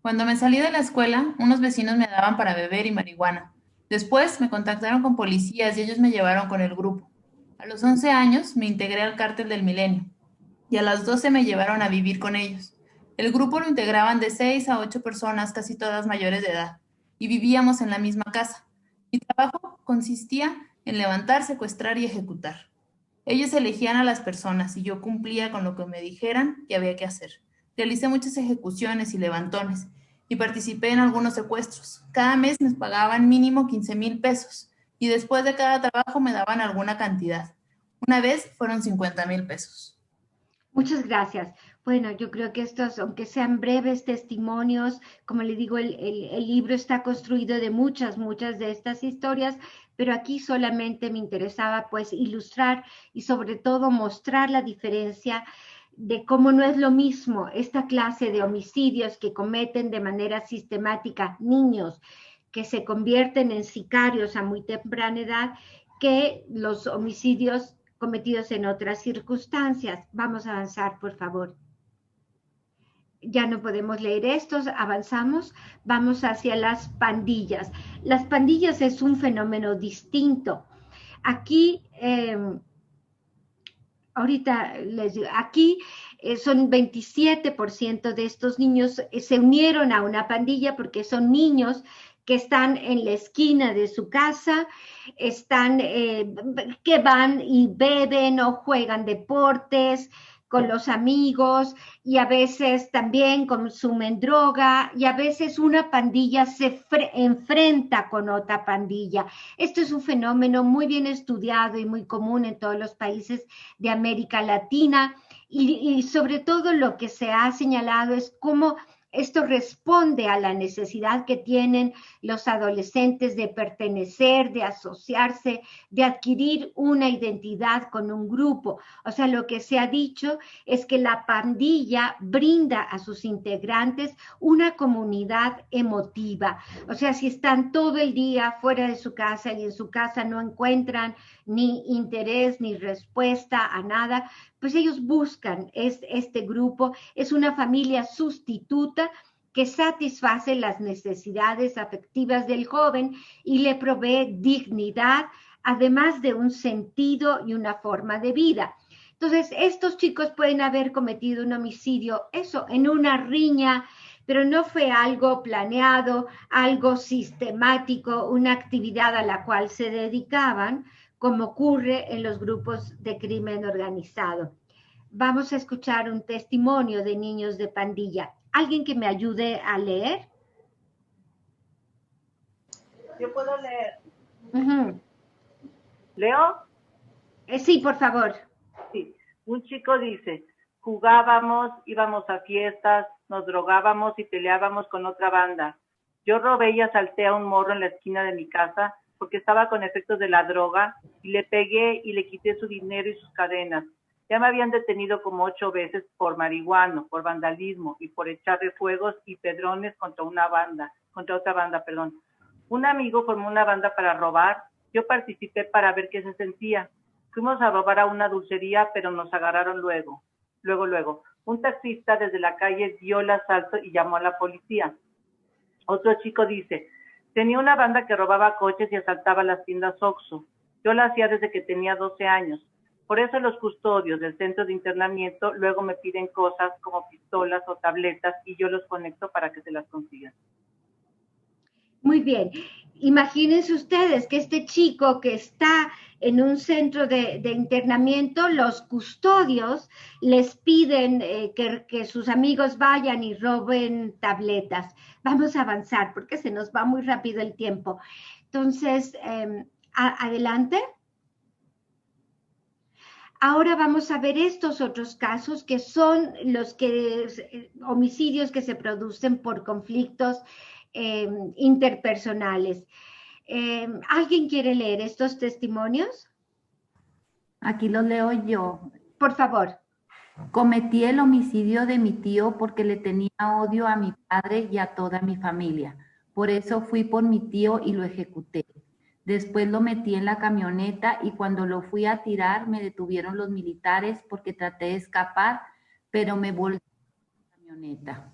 Cuando me salí de la escuela, unos vecinos me daban para beber y marihuana. Después me contactaron con policías y ellos me llevaron con el grupo. A los 11 años me integré al Cártel del Milenio y a las 12 me llevaron a vivir con ellos. El grupo lo integraban de 6 a 8 personas, casi todas mayores de edad, y vivíamos en la misma casa. Mi trabajo consistía en levantar, secuestrar y ejecutar. Ellos elegían a las personas y yo cumplía con lo que me dijeran que había que hacer. Realicé muchas ejecuciones y levantones y participé en algunos secuestros. Cada mes me pagaban mínimo 15,000 pesos y después de cada trabajo me daban alguna cantidad. Una vez fueron 50,000 pesos. Muchas gracias. Bueno, yo creo que estos, aunque sean breves testimonios, como le digo, el libro está construido de muchas de estas historias, pero aquí solamente me interesaba pues ilustrar y sobre todo mostrar la diferencia de cómo no es lo mismo esta clase de homicidios que cometen de manera sistemática niños que se convierten en sicarios a muy temprana edad que los homicidios cometidos en otras circunstancias. Vamos a avanzar, por favor. Ya no podemos leer estos, avanzamos, vamos hacia las pandillas. Las pandillas es un fenómeno distinto. Aquí, ahorita les digo, aquí son 27% de estos niños se unieron a una pandilla porque son niños que están en la esquina de su casa, están, que van y beben o juegan deportes con los amigos y a veces también consumen droga y a veces una pandilla se enfrenta con otra pandilla. Esto es un fenómeno muy bien estudiado y muy común en todos los países de América Latina y sobre todo lo que se ha señalado es cómo esto responde a la necesidad que tienen los adolescentes de pertenecer, de asociarse, de adquirir una identidad con un grupo. O sea, lo que se ha dicho es que la pandilla brinda a sus integrantes una comunidad emotiva. O sea, si están todo el día fuera de su casa y en su casa no encuentran ni interés ni respuesta a nada, pues ellos buscan este grupo, es una familia sustituta que satisface las necesidades afectivas del joven y le provee dignidad, además de un sentido y una forma de vida. Entonces, estos chicos pueden haber cometido un homicidio, eso, en una riña, pero no fue algo planeado, algo sistemático, una actividad a la cual se dedicaban, como ocurre en los grupos de crimen organizado. Vamos a escuchar un testimonio de niños de pandilla. ¿Alguien que me ayude a leer? Yo puedo leer. ¿Leo? Sí, por favor. Sí. Un chico dice, jugábamos, íbamos a fiestas, nos drogábamos y peleábamos con otra banda. Yo robé y asalté a un morro en la esquina de mi casa porque estaba con efectos de la droga y le pegué y le quité su dinero y sus cadenas. Ya me habían detenido como 8 veces por marihuano, por vandalismo y por echarle fuegos y pedrones contra otra banda. Un amigo formó una banda para robar. Yo participé para ver qué se sentía. Fuimos a robar a una dulcería, pero nos agarraron luego. Un taxista desde la calle vio el asalto y llamó a la policía. Otro chico dice, tenía una banda que robaba coches y asaltaba las tiendas Oxxo. Yo la hacía desde que tenía 12 años. Por eso los custodios del centro de internamiento luego me piden cosas como pistolas o tabletas y yo los conecto para que se las consigan. Muy bien. Imagínense ustedes que este chico que está en un centro de internamiento, los custodios les piden que sus amigos vayan y roben tabletas. Vamos a avanzar porque se nos va muy rápido el tiempo. Entonces, adelante. Ahora vamos a ver estos otros casos que son homicidios que se producen por conflictos interpersonales. ¿Alguien quiere leer estos testimonios? Aquí los leo yo. Por favor. Cometí el homicidio de mi tío porque le tenía odio a mi padre y a toda mi familia. Por eso fui por mi tío y lo ejecuté. Después lo metí en la camioneta y cuando lo fui a tirar me detuvieron los militares porque traté de escapar, pero me volví a la camioneta.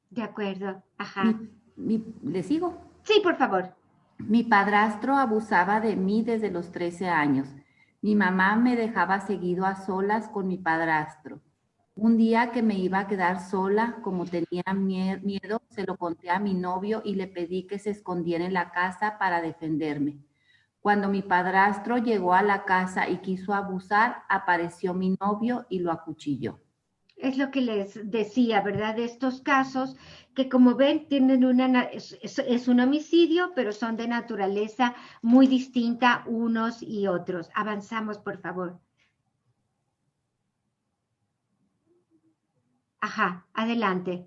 De acuerdo, ajá. ¿Le sigo? Sí, por favor. Mi padrastro abusaba de mí desde los 13 años. Mi mamá me dejaba seguido a solas con mi padrastro. Un día que me iba a quedar sola, como tenía miedo, se lo conté a mi novio y le pedí que se escondiera en la casa para defenderme. Cuando mi padrastro llegó a la casa y quiso abusar, apareció mi novio y lo acuchilló. Es lo que les decía, ¿verdad? De estos casos que, como ven, tienen es un homicidio, pero son de naturaleza muy distinta unos y otros. Avanzamos, por favor. Ajá, adelante.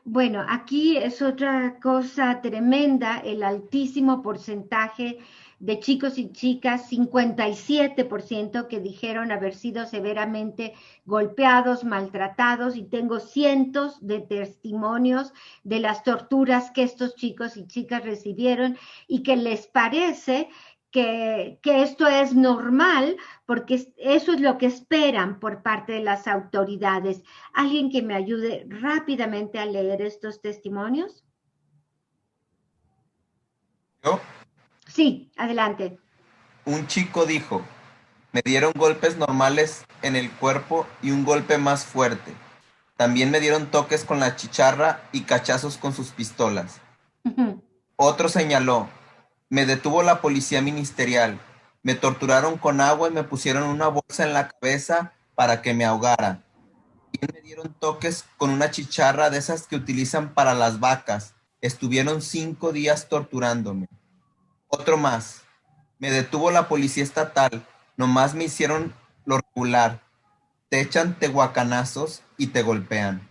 Bueno, aquí es otra cosa tremenda, el altísimo porcentaje de chicos y chicas, 57% que dijeron haber sido severamente golpeados, maltratados, y tengo cientos de testimonios de las torturas que estos chicos y chicas recibieron y que les parece que esto es normal, porque eso es lo que esperan por parte de las autoridades. ¿Alguien que me ayude rápidamente a leer estos testimonios? ¿Yo? Sí, adelante. Un chico dijo, me dieron golpes normales en el cuerpo y un golpe más fuerte. También me dieron toques con la chicharra y cachazos con sus pistolas. Otro señaló, me detuvo la policía ministerial, me torturaron con agua y me pusieron una bolsa en la cabeza para que me ahogara. Y me dieron toques con una chicharra de esas que utilizan para las vacas. Estuvieron 5 días torturándome. Otro más, me detuvo la policía estatal, nomás me hicieron lo regular. Te echan tehuacanazos y te golpean.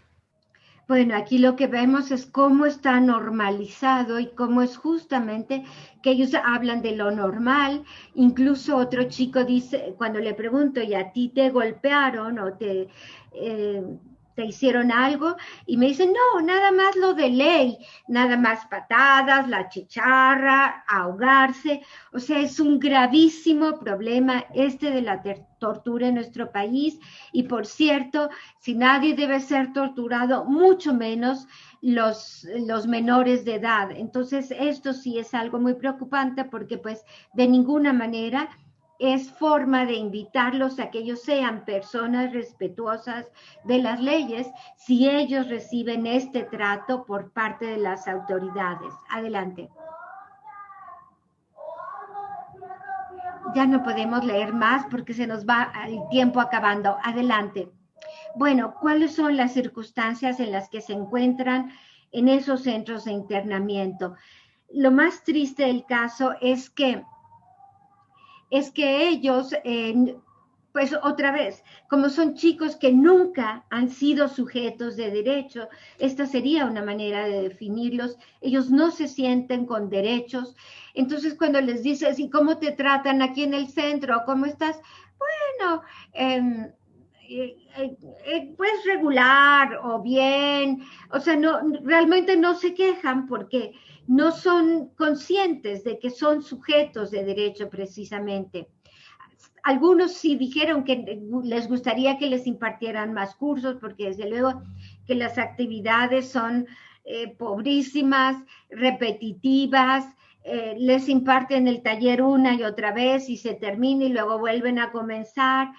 Bueno, aquí lo que vemos es cómo está normalizado y cómo es justamente que ellos hablan de lo normal. Incluso otro chico dice, cuando le pregunto, ¿y a ti te golpearon o te hicieron algo? Y me dicen, no, nada más lo de ley, nada más patadas, la chicharra, ahogarse. O sea, es un gravísimo problema de la tortura en nuestro país. Y por cierto, si nadie debe ser torturado, mucho menos los menores de edad. Entonces, esto sí es algo muy preocupante porque pues de ninguna manera es forma de invitarlos a que ellos sean personas respetuosas de las leyes si ellos reciben este trato por parte de las autoridades. Adelante. Ya no podemos leer más porque se nos va el tiempo acabando. Adelante. Bueno, ¿cuáles son las circunstancias en las que se encuentran en esos centros de internamiento? Lo más triste del caso es que ellos, pues otra vez, como son chicos que nunca han sido sujetos de derecho, esta sería una manera de definirlos, ellos no se sienten con derechos. Entonces cuando les dices, ¿y cómo te tratan aquí en el centro? ¿Cómo estás? Bueno, pues regular o bien, o sea, no, realmente no se quejan porque no son conscientes de que son sujetos de derecho precisamente. Algunos sí dijeron que les gustaría que les impartieran más cursos porque desde luego que las actividades son pobrísimas, repetitivas, les imparten el taller una y otra vez y se termina y luego vuelven a comenzar.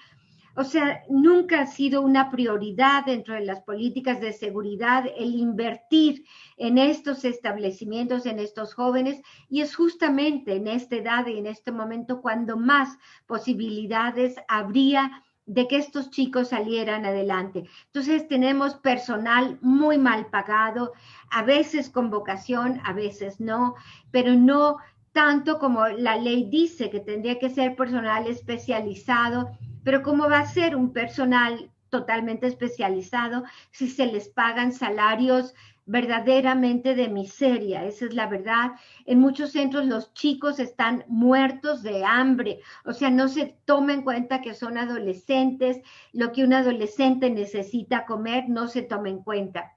O sea, nunca ha sido una prioridad dentro de las políticas de seguridad el invertir en estos establecimientos, en estos jóvenes, y es justamente en esta edad y en este momento cuando más posibilidades habría de que estos chicos salieran adelante. Entonces tenemos personal muy mal pagado, a veces con vocación, a veces no, pero no tanto como la ley dice que tendría que ser personal especializado, pero ¿cómo va a ser un personal totalmente especializado si se les pagan salarios verdaderamente de miseria? Esa es la verdad. En muchos centros los chicos están muertos de hambre, o sea, no se toma en cuenta que son adolescentes, lo que un adolescente necesita comer no se toma en cuenta.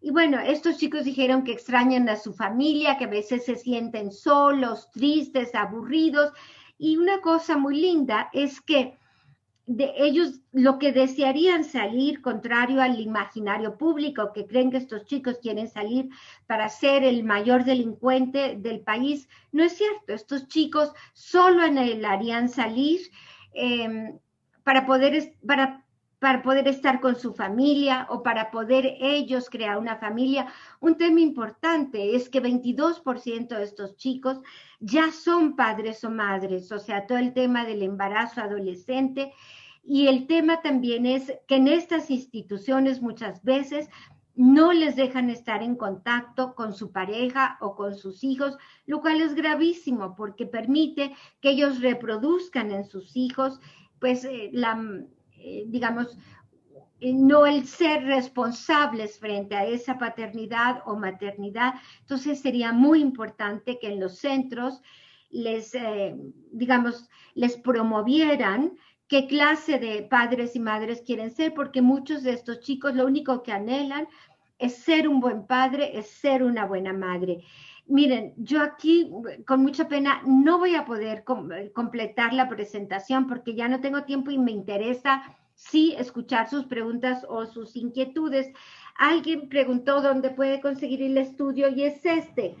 Y bueno, estos chicos dijeron que extrañan a su familia, que a veces se sienten solos, tristes, aburridos. Y una cosa muy linda es que de ellos lo que desearían salir, contrario al imaginario público, que creen que estos chicos quieren salir para ser el mayor delincuente del país, no es cierto. Estos chicos solo anhelarían salir para poder estar con su familia o para poder ellos crear una familia. Un tema importante es que 22% de estos chicos ya son padres o madres, o sea, todo el tema del embarazo adolescente. Y el tema también es que en estas instituciones muchas veces no les dejan estar en contacto con su pareja o con sus hijos, lo cual es gravísimo porque permite que ellos reproduzcan en sus hijos, pues, digamos, no el ser responsables frente a esa paternidad o maternidad. Entonces sería muy importante que en los centros les promovieran qué clase de padres y madres quieren ser, porque muchos de estos chicos lo único que anhelan es ser un buen padre, es ser una buena madre. Miren, yo aquí con mucha pena no voy a poder completar la presentación porque ya no tengo tiempo y me interesa sí escuchar sus preguntas o sus inquietudes. Alguien preguntó dónde puede conseguir el estudio y es este.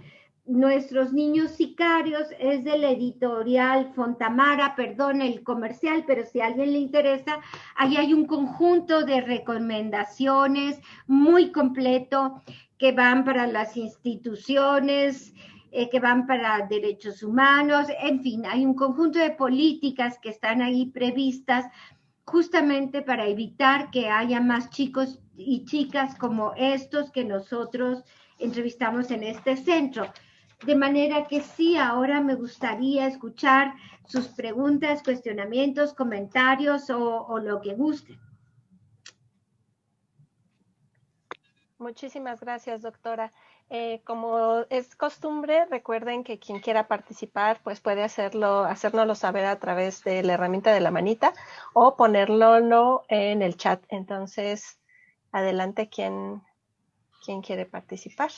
Nuestros niños sicarios es de la editorial Fontamara, perdón el comercial, pero si a alguien le interesa, ahí hay un conjunto de recomendaciones muy completo que van para las instituciones, que van para derechos humanos, en fin, hay un conjunto de políticas que están ahí previstas justamente para evitar que haya más chicos y chicas como estos que nosotros entrevistamos en este centro. De manera que sí, ahora me gustaría escuchar sus preguntas, cuestionamientos, comentarios o lo que gusten. Muchísimas gracias, doctora. Como es costumbre, recuerden que quien quiera participar, pues puede hacérnoslo saber a través de la herramienta de la manita o ponerlo en el chat. Entonces, adelante, quien quiere participar.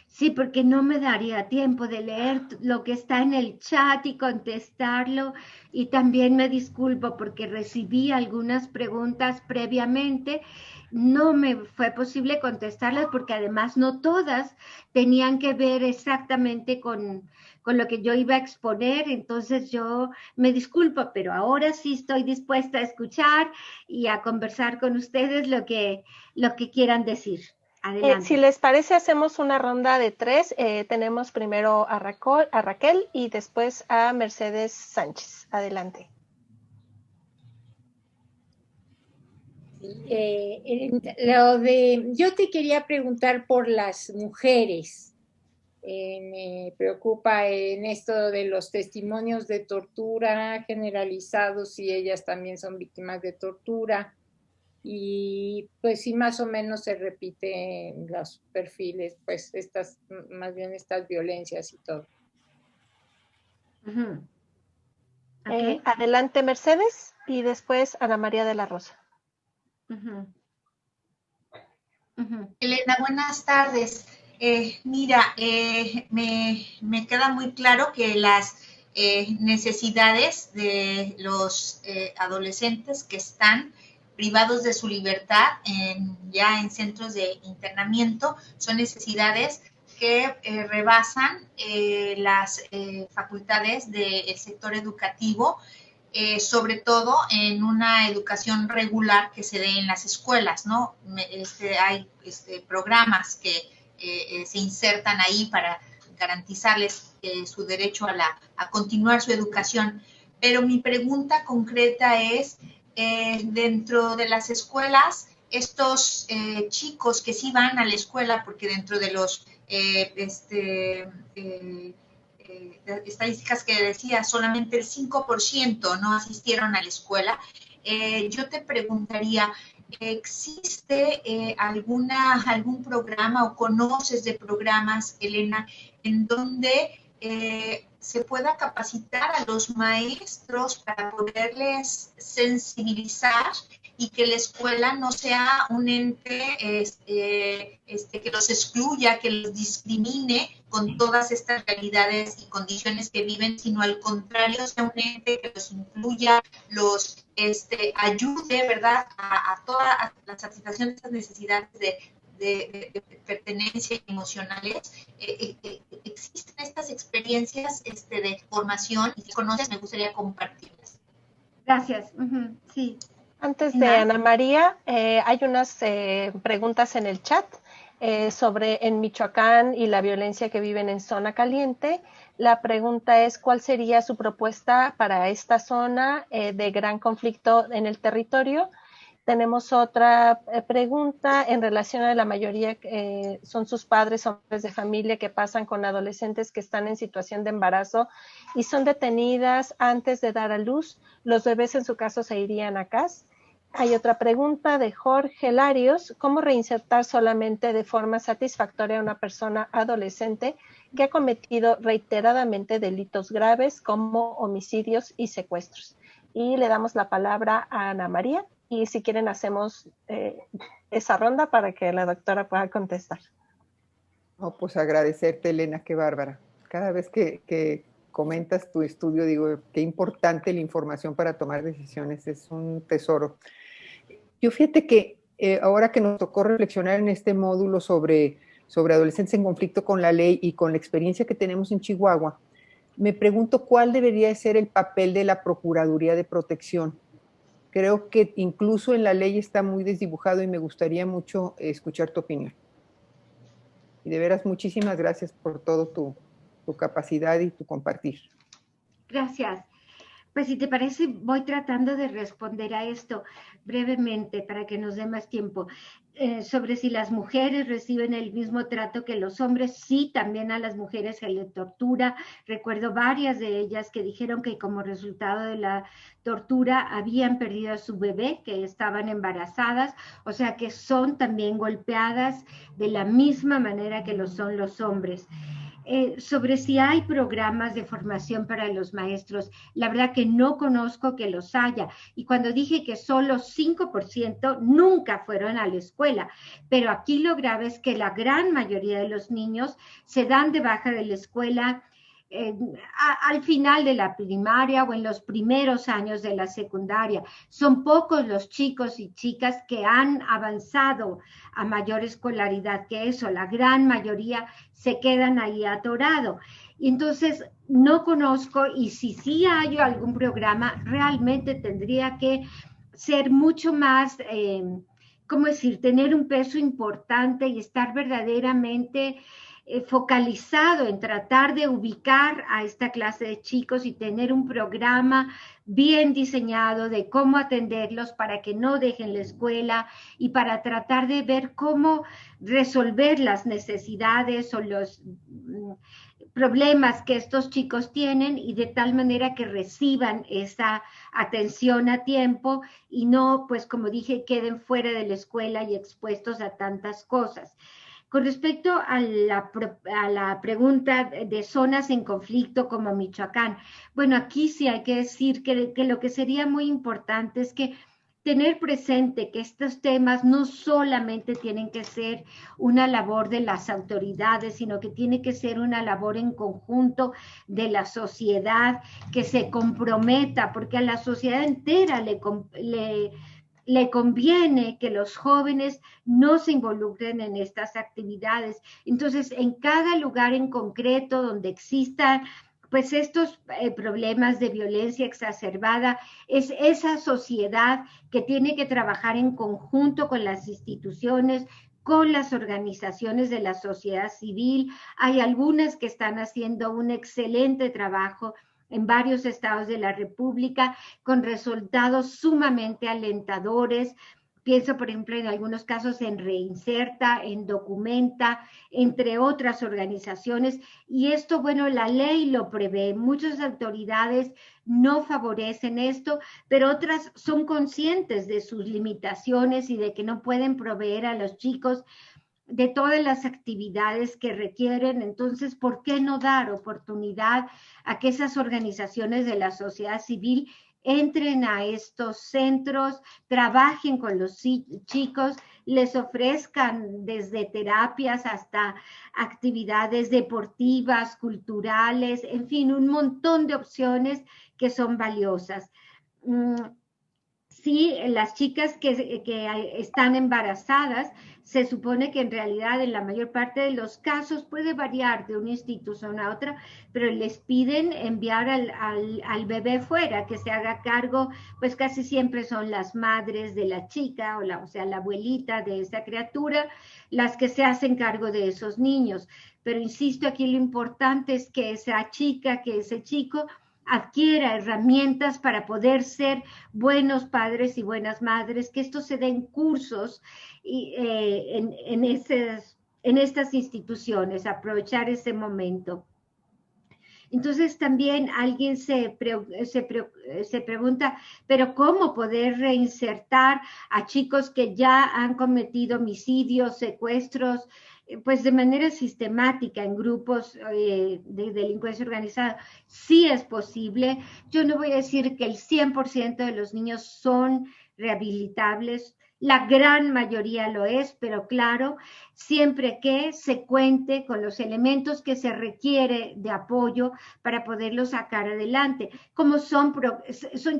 Sí, porque no me daría tiempo de leer lo que está en el chat y contestarlo. Y también me disculpo porque recibí algunas preguntas previamente. No me fue posible contestarlas porque además no todas tenían que ver exactamente con lo que yo iba a exponer. Entonces yo me disculpo, pero ahora sí estoy dispuesta a escuchar y a conversar con ustedes lo que quieran decir. Si les parece, hacemos una ronda de 3. Tenemos primero a Raquel y después a Mercedes Sánchez. Adelante. Yo te quería preguntar por las mujeres. Me preocupa en esto de los testimonios de tortura generalizados, si ellas también son víctimas de tortura. Y pues sí, más o menos se repiten los perfiles, pues más bien estas violencias y todo. Okay. Adelante, Mercedes, y después Ana María de la Rosa. Elena, buenas tardes. Mira, me queda muy claro que las necesidades de los adolescentes que están privados de su libertad ya en centros de internamiento son necesidades que rebasan las facultades del sector educativo, sobre todo en una educación regular que se dé en las escuelas, ¿no? Hay programas que se insertan ahí para garantizarles su derecho a continuar su educación. Pero mi pregunta concreta es, dentro de las escuelas estos chicos que sí van a la escuela, porque dentro de los estadísticas que decía, solamente el 5% no asistieron a la escuela, yo te preguntaría, ¿existe algún programa o conoces de programas, Elena, en donde se pueda capacitar a los maestros para poderles sensibilizar y que la escuela no sea un ente que los excluya, que los discrimine con todas estas realidades y condiciones que viven, sino al contrario, sea un ente que los incluya, los ayude, ¿verdad?, a toda la satisfacción de estas necesidades de pertenencia emocionales? ¿Existen estas experiencias de formación? Y si conoces, me gustaría compartirlas. Gracias. Sí. Antes de Ana María, hay unas preguntas en el chat sobre en Michoacán y la violencia que viven en zona caliente. La pregunta es, ¿cuál sería su propuesta para esta zona de gran conflicto en el territorio? Tenemos otra pregunta en relación a la mayoría, son sus padres, hombres de familia que pasan con adolescentes que están en situación de embarazo y son detenidas antes de dar a luz. Los bebés en su caso se irían a CAS. Hay otra pregunta de Jorge Larios, ¿cómo reinsertar solamente de forma satisfactoria a una persona adolescente que ha cometido reiteradamente delitos graves como homicidios y secuestros? Y le damos la palabra a Ana María. Y si quieren hacemos esa ronda para que la doctora pueda contestar. Oh, pues agradecerte, Elena, qué bárbara. Cada vez que comentas tu estudio, digo, qué importante la información para tomar decisiones, es un tesoro. Yo fíjate que ahora que nos tocó reflexionar en este módulo sobre adolescentes en conflicto con la ley y con la experiencia que tenemos en Chihuahua, me pregunto cuál debería ser el papel de la Procuraduría de Protección. Creo que incluso en la ley está muy desdibujado y me gustaría mucho escuchar tu opinión. Y de veras, muchísimas gracias por todo tu capacidad y tu compartir. Gracias. Pues si te parece, voy tratando de responder a esto brevemente para que nos dé más tiempo. Sobre si las mujeres reciben el mismo trato que los hombres, sí, también a las mujeres se les tortura. Recuerdo varias de ellas que dijeron que como resultado de la tortura habían perdido a su bebé, que estaban embarazadas, o sea que son también golpeadas de la misma manera que lo son los hombres. Sobre si hay programas de formación para los maestros, la verdad que no conozco que los haya. Y cuando dije que solo 5% nunca fueron a la escuela, pero aquí lo grave es que la gran mayoría de los niños se dan de baja de la escuela al final de la primaria o en los primeros años de la secundaria. Son pocos los chicos y chicas que han avanzado a mayor escolaridad que eso. La gran mayoría se quedan ahí atorados. Entonces, no conozco, y si sí hay algún programa, realmente tendría que ser mucho más, ¿cómo decir?, tener un peso importante y estar verdaderamente focalizado en tratar de ubicar a esta clase de chicos y tener un programa bien diseñado de cómo atenderlos para que no dejen la escuela y para tratar de ver cómo resolver las necesidades o los problemas que estos chicos tienen y de tal manera que reciban esa atención a tiempo y no, pues como dije, queden fuera de la escuela y expuestos a tantas cosas. Con respecto a la pregunta de zonas en conflicto como Michoacán, bueno, aquí sí hay que decir que lo que sería muy importante es que tener presente que estos temas no solamente tienen que ser una labor de las autoridades, sino que tiene que ser una labor en conjunto de la sociedad que se comprometa, porque a la sociedad entera le conviene que los jóvenes no se involucren en estas actividades. Entonces, en cada lugar en concreto donde existan pues estos problemas de violencia exacerbada, es esa sociedad que tiene que trabajar en conjunto con las instituciones, con las organizaciones de la sociedad civil. Hay algunas que están haciendo un excelente trabajo en varios estados de la República, con resultados sumamente alentadores. Pienso, por ejemplo, en algunos casos en Reinserta, en Documenta, entre otras organizaciones. Y esto, bueno, la ley lo prevé. Muchas autoridades no favorecen esto, pero otras son conscientes de sus limitaciones y de que no pueden proveer a los chicos de todas las actividades que requieren. Entonces, ¿por qué no dar oportunidad a que esas organizaciones de la sociedad civil entren a estos centros, trabajen con los chicos, les ofrezcan desde terapias hasta actividades deportivas, culturales, en fin, un montón de opciones que son valiosas? Sí, las chicas que están embarazadas, se supone que en realidad en la mayor parte de los casos puede variar de una institución a otra, pero les piden enviar al bebé fuera, que se haga cargo, pues casi siempre son las madres de la chica, o sea, la abuelita de esa criatura, las que se hacen cargo de esos niños. Pero insisto, aquí lo importante es que esa chica, que ese chico adquiera herramientas para poder ser buenos padres y buenas madres, que esto se dé en cursos y, en estas instituciones, aprovechar ese momento. Entonces también alguien se pregunta, pero ¿cómo poder reinsertar a chicos que ya han cometido homicidios, secuestros, pues de manera sistemática en grupos de delincuencia organizada? Sí es posible. Yo no voy a decir que el 100% de los niños son rehabilitables, la gran mayoría lo es, pero claro, siempre que se cuente con los elementos que se requiere de apoyo para poderlos sacar adelante. Como son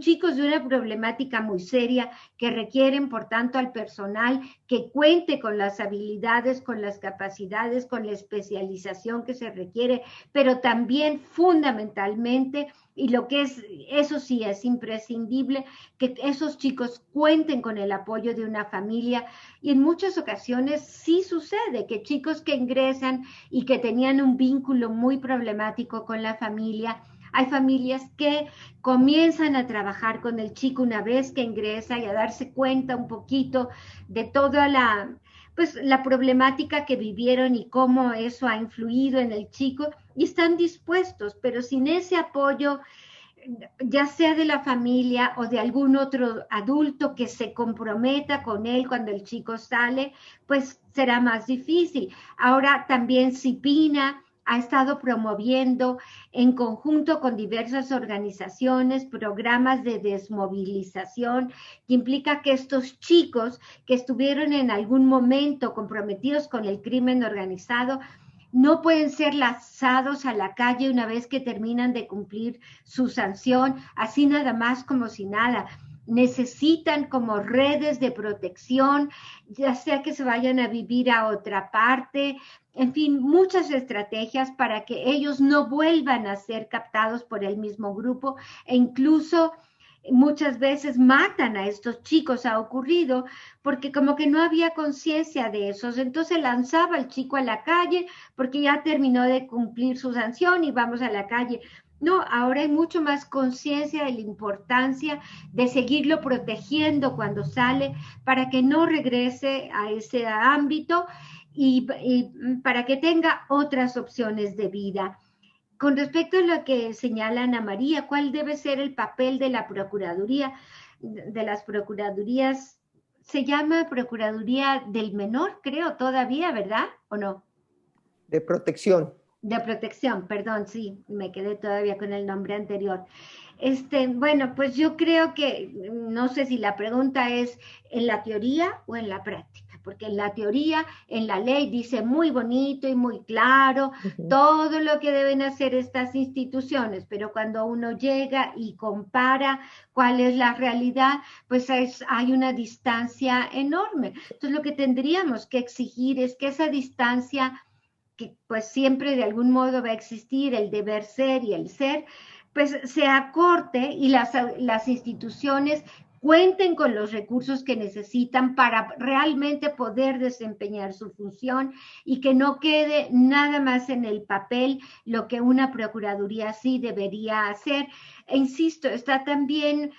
chicos de una problemática muy seria que requieren, por tanto, al personal que cuente con las habilidades, con las capacidades, con la especialización que se requiere, pero también fundamentalmente, y lo que es, eso sí es imprescindible, que esos chicos cuenten con el apoyo de una familia. Y en muchas ocasiones sí sucede que chicos que ingresan y que tenían un vínculo muy problemático con la familia, hay familias que comienzan a trabajar con el chico una vez que ingresa y a darse cuenta un poquito de toda la problemática que vivieron y cómo eso ha influido en el chico, y están dispuestos, pero sin ese apoyo, ya sea de la familia o de algún otro adulto que se comprometa con él cuando el chico sale, pues será más difícil. Ahora también CIPINA ha estado promoviendo en conjunto con diversas organizaciones programas de desmovilización, que implica que estos chicos que estuvieron en algún momento comprometidos con el crimen organizado no pueden ser lanzados a la calle una vez que terminan de cumplir su sanción, así nada más como si nada. Necesitan como redes de protección, ya sea que se vayan a vivir a otra parte, en fin, muchas estrategias para que ellos no vuelvan a ser captados por el mismo grupo, e incluso muchas veces matan a estos chicos. Ha ocurrido porque como que no había conciencia de eso, entonces lanzaba al chico a la calle porque ya terminó de cumplir su sanción y vamos a la calle. No, ahora hay mucho más conciencia de la importancia de seguirlo protegiendo cuando sale para que no regrese a ese ámbito y para que tenga otras opciones de vida. Con respecto a lo que señala Ana María, ¿cuál debe ser el papel de la Procuraduría? De las Procuradurías, se llama Procuraduría del Menor, creo, todavía, ¿verdad? ¿O no? De protección. De protección, perdón, sí, me quedé todavía con el nombre anterior. Bueno, pues yo creo que, no sé si la pregunta es en la teoría o en la práctica, porque en la teoría, en la ley dice muy bonito y muy claro todo lo que deben hacer estas instituciones, pero cuando uno llega y compara cuál es la realidad, pues hay una distancia enorme. Entonces lo que tendríamos que exigir es que esa distancia, que pues siempre de algún modo va a existir, el deber ser y el ser, pues se acorte y las instituciones cuenten con los recursos que necesitan para realmente poder desempeñar su función y que no quede nada más en el papel lo que una procuraduría sí debería hacer. E insisto, está también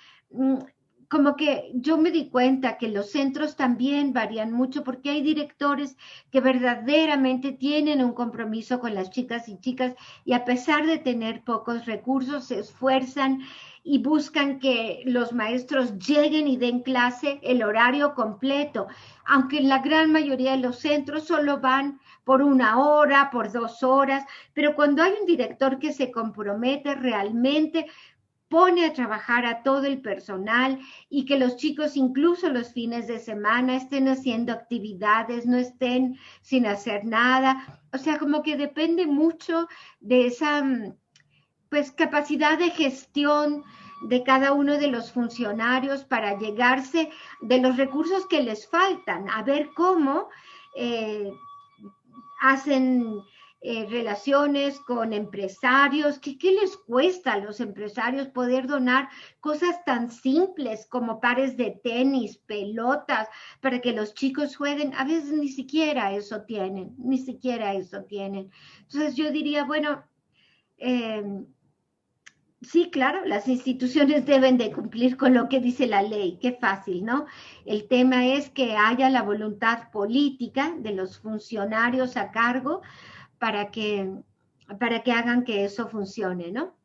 como que yo me di cuenta que los centros también varían mucho porque hay directores que verdaderamente tienen un compromiso con las chicas y chicas y a pesar de tener pocos recursos se esfuerzan y buscan que los maestros lleguen y den clase el horario completo, aunque en la gran mayoría de los centros solo van por 1 hora, por 2 horas, pero cuando hay un director que se compromete realmente, pone a trabajar a todo el personal y que los chicos incluso los fines de semana estén haciendo actividades, no estén sin hacer nada. O sea, como que depende mucho de esa pues capacidad de gestión de cada uno de los funcionarios para llegarse de los recursos que les faltan, a ver cómo hacen relaciones con empresarios, ¿qué les cuesta a los empresarios poder donar cosas tan simples como pares de tenis, pelotas, para que los chicos jueguen? A veces ni siquiera eso tienen, ni siquiera eso tienen. Entonces yo diría, bueno, sí, claro, las instituciones deben de cumplir con lo que dice la ley, qué fácil, ¿no? El tema es que haya la voluntad política de los funcionarios a cargo para que hagan que eso funcione, ¿no?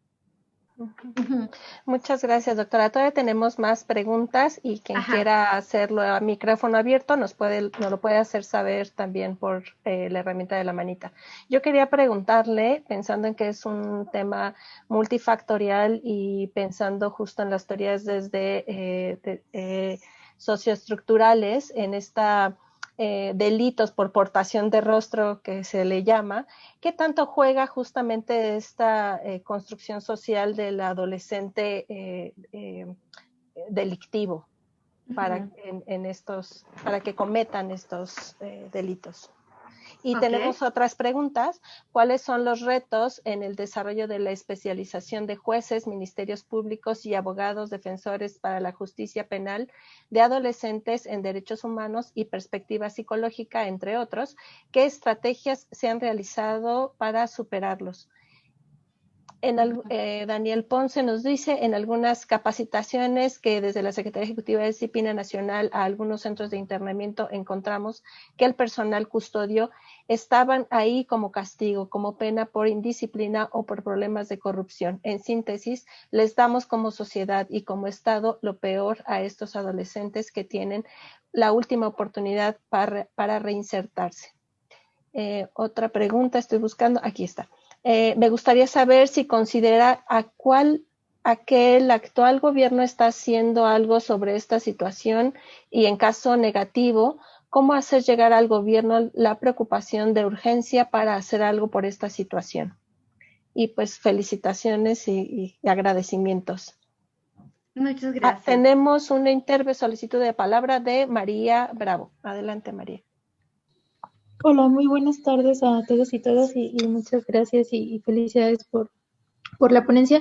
Muchas gracias, doctora. Todavía tenemos más preguntas y quien quiera hacerlo a micrófono abierto nos lo puede hacer saber también por la herramienta de la manita. Yo quería preguntarle, pensando en que es un tema multifactorial y pensando justo en las teorías desde socioestructurales, en esta delitos por portación de rostro que se le llama, ¿qué tanto juega justamente esta construcción social del adolescente delictivo para que cometan estos delitos? Y tenemos otras preguntas. ¿Cuáles son los retos en el desarrollo de la especialización de jueces, ministerios públicos y abogados defensores para la justicia penal de adolescentes en derechos humanos y perspectiva psicológica, entre otros? ¿Qué estrategias se han realizado para superarlos? Daniel Ponce nos dice, en algunas capacitaciones que desde la Secretaría Ejecutiva de Disciplina Nacional a algunos centros de internamiento encontramos que el personal custodio estaban ahí como castigo, como pena por indisciplina o por problemas de corrupción. En síntesis, les damos como sociedad y como Estado lo peor a estos adolescentes que tienen la última oportunidad para reinsertarse. Otra pregunta, estoy buscando, aquí está. Me gustaría saber si considera que el actual gobierno está haciendo algo sobre esta situación y en caso negativo, ¿cómo hacer llegar al gobierno la preocupación de urgencia para hacer algo por esta situación? Y pues felicitaciones y agradecimientos. Muchas gracias. Tenemos una solicitud de palabra de María Bravo. Adelante, María. Hola, muy buenas tardes a todos y todas y muchas gracias y felicidades por la ponencia.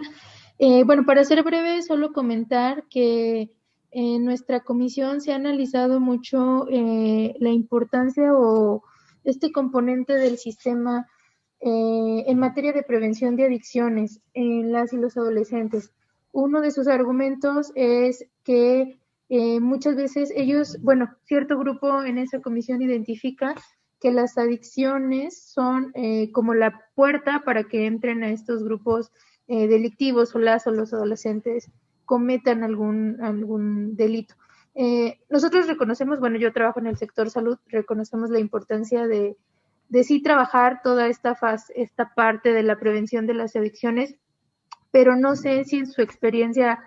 Bueno, para ser breve, solo comentar que en nuestra comisión se ha analizado mucho la importancia o este componente del sistema en materia de prevención de adicciones en las y los adolescentes. Uno de sus argumentos es que muchas veces ellos, cierto grupo en esa comisión identifica que las adicciones son como la puerta para que entren a estos grupos delictivos o los adolescentes cometan algún delito. Nosotros reconocemos, yo trabajo en el sector salud, reconocemos la importancia de sí trabajar toda esta parte de la prevención de las adicciones, pero no sé si en su experiencia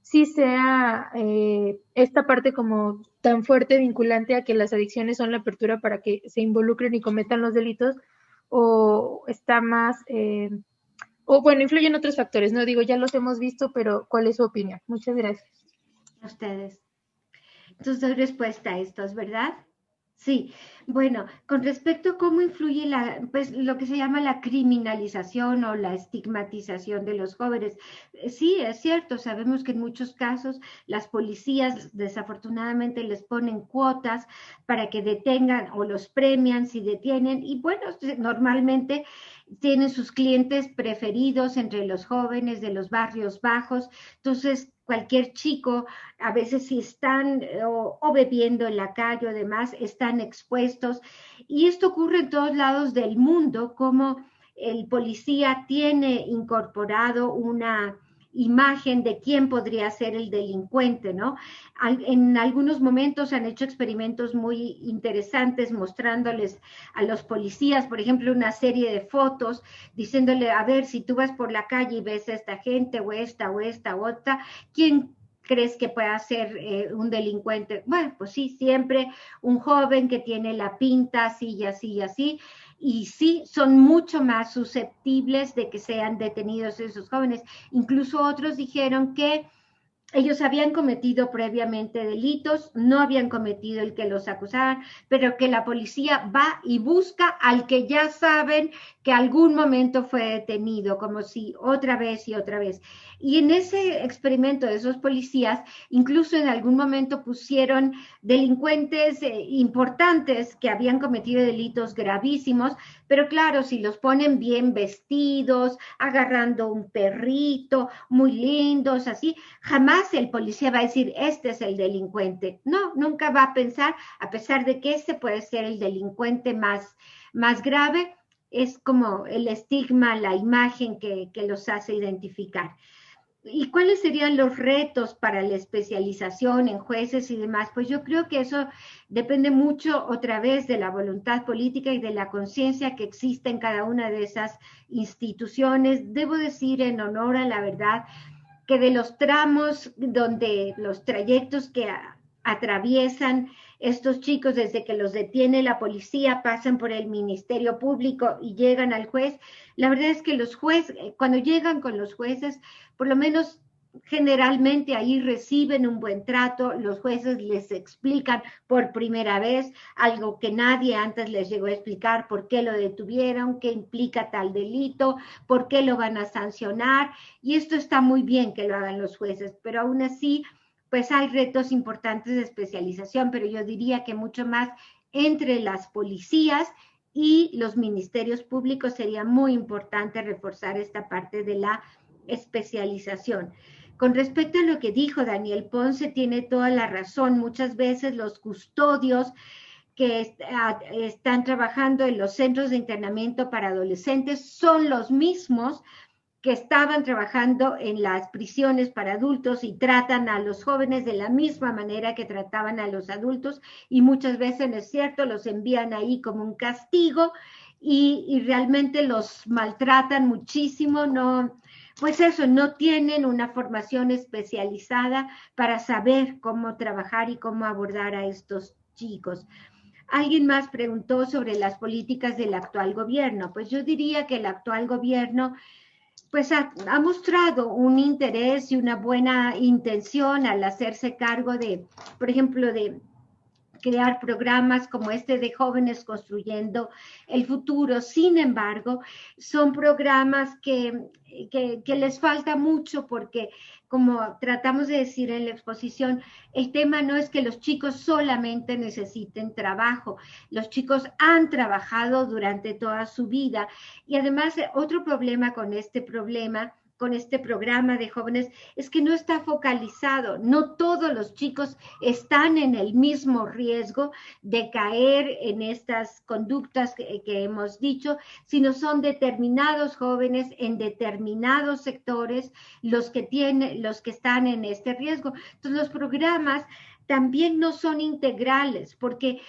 sí sea esta parte como tan fuerte vinculante a que las adicciones son la apertura para que se involucren y cometan los delitos, o está más, influyen otros factores, no digo, ya los hemos visto, pero ¿cuál es su opinión? Muchas gracias. A ustedes. Entonces doy respuesta a estos, ¿verdad? Sí, bueno, con respecto a cómo influye lo que se llama la criminalización o la estigmatización de los jóvenes, sí, es cierto, sabemos que en muchos casos las policías desafortunadamente les ponen cuotas para que detengan o los premian si detienen y normalmente tienen sus clientes preferidos entre los jóvenes de los barrios bajos. Entonces, cualquier chico, a veces si están o bebiendo en la calle o demás, están expuestos. Y esto ocurre en todos lados del mundo, como el policía tiene incorporado una imagen de quién podría ser el delincuente, ¿no? En algunos momentos han hecho experimentos muy interesantes mostrándoles a los policías, por ejemplo, una serie de fotos, diciéndole, a ver, si tú vas por la calle y ves a esta gente o esta o esta o otra, ¿quién crees que pueda ser un delincuente? Bueno, pues sí, siempre un joven que tiene la pinta así y así y así. Y sí, son mucho más susceptibles de que sean detenidos esos jóvenes. Incluso otros dijeron que ellos habían cometido previamente delitos, no habían cometido el que los acusaban, pero que la policía va y busca al que ya saben que algún momento fue detenido, como si otra vez y otra vez. Y en ese experimento de esos policías, incluso en algún momento pusieron delincuentes importantes que habían cometido delitos gravísimos, pero claro, si los ponen bien vestidos, agarrando un perrito, muy lindos, así, jamás el policía va a decir, este es el delincuente. No, nunca va a pensar, a pesar de que ese puede ser el delincuente más grave, es como el estigma, la imagen que los hace identificar. ¿Y cuáles serían los retos para la especialización en jueces y demás? Pues yo creo que eso depende mucho otra vez de la voluntad política y de la conciencia que existe en cada una de esas instituciones. Debo decir en honor a la verdad que de los tramos donde los trayectos que atraviesan estos chicos desde que los detiene la policía, pasan por el Ministerio Público y llegan al juez, la verdad es que los jueces, cuando llegan con los jueces, por lo menos generalmente ahí reciben un buen trato, los jueces les explican por primera vez algo que nadie antes les llegó a explicar, por qué lo detuvieron, qué implica tal delito, por qué lo van a sancionar, y esto está muy bien que lo hagan los jueces, pero aún así pues hay retos importantes de especialización, pero yo diría que mucho más entre las policías y los ministerios públicos sería muy importante reforzar esta parte de la especialización. Con respecto a lo que dijo Daniel Ponce, tiene toda la razón. Muchas veces los custodios que están trabajando en los centros de internamiento para adolescentes son los mismos que estaban trabajando en las prisiones para adultos y tratan a los jóvenes de la misma manera que trataban a los adultos, y muchas veces, es cierto, los envían ahí como un castigo y realmente los maltratan muchísimo, pues eso, no tienen una formación especializada para saber cómo trabajar y cómo abordar a estos chicos. Alguien más preguntó sobre las políticas del actual gobierno. Pues yo diría que el actual gobierno pues ha mostrado un interés y una buena intención al hacerse cargo de, por ejemplo, de crear programas como este de Jóvenes Construyendo el Futuro. Sin embargo, son programas que les falta mucho porque, como tratamos de decir en la exposición, el tema no es que los chicos solamente necesiten trabajo. Los chicos han trabajado durante toda su vida. Y además, otro problema con este programa de jóvenes es que no está focalizado. No todos los chicos están en el mismo riesgo de caer en estas conductas que hemos dicho, sino son determinados jóvenes en determinados sectores los que están en este riesgo. Entonces los programas también no son integrales, porque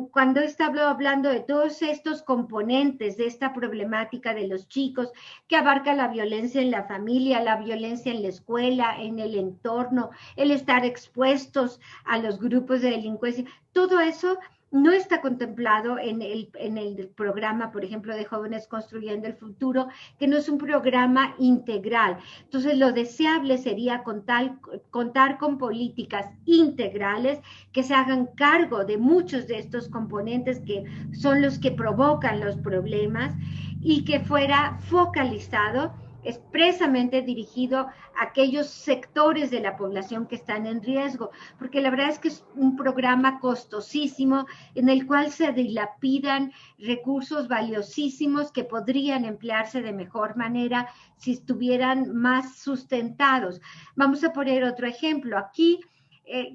cuando estaba hablando de todos estos componentes de esta problemática de los chicos, que abarca la violencia en la familia, la violencia en la escuela, en el entorno, el estar expuestos a los grupos de delincuencia, todo eso no está contemplado en el programa, por ejemplo, de Jóvenes Construyendo el Futuro, que no es un programa integral. Entonces, lo deseable sería contar con políticas integrales que se hagan cargo de muchos de estos componentes que son los que provocan los problemas y que fuera focalizado expresamente dirigido a aquellos sectores de la población que están en riesgo, porque la verdad es que es un programa costosísimo en el cual se dilapidan recursos valiosísimos que podrían emplearse de mejor manera si estuvieran más sustentados. Vamos a poner otro ejemplo. Aquí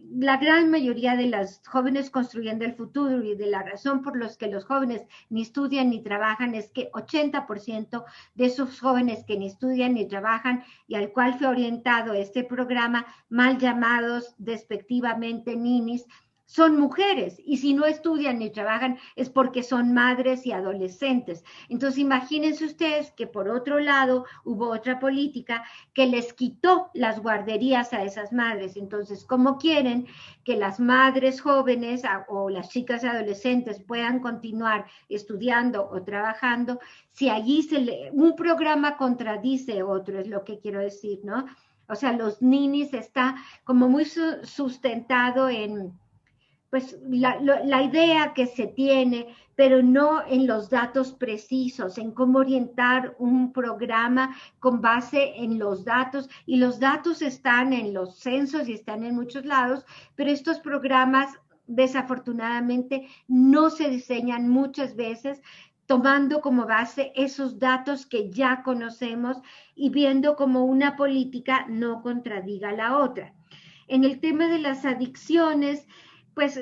la gran mayoría de las jóvenes construyendo el futuro y de la razón por los que los jóvenes ni estudian ni trabajan es que 80% de esos jóvenes que ni estudian ni trabajan y al cual fue orientado este programa, mal llamados despectivamente ninis, son mujeres, y si no estudian ni trabajan es porque son madres y adolescentes. Entonces imagínense ustedes que por otro lado hubo otra política que les quitó las guarderías a esas madres. Entonces, ¿cómo quieren que las madres jóvenes o las chicas adolescentes puedan continuar estudiando o trabajando si allí un programa contradice otro? Es lo que quiero decir, ¿no? O sea, los ninis está como muy sustentado en pues la idea que se tiene, pero no en los datos precisos, en cómo orientar un programa con base en los datos, y los datos están en los censos y están en muchos lados, pero estos programas desafortunadamente no se diseñan muchas veces tomando como base esos datos que ya conocemos y viendo cómo una política no contradiga la otra. En el tema de las adicciones, pues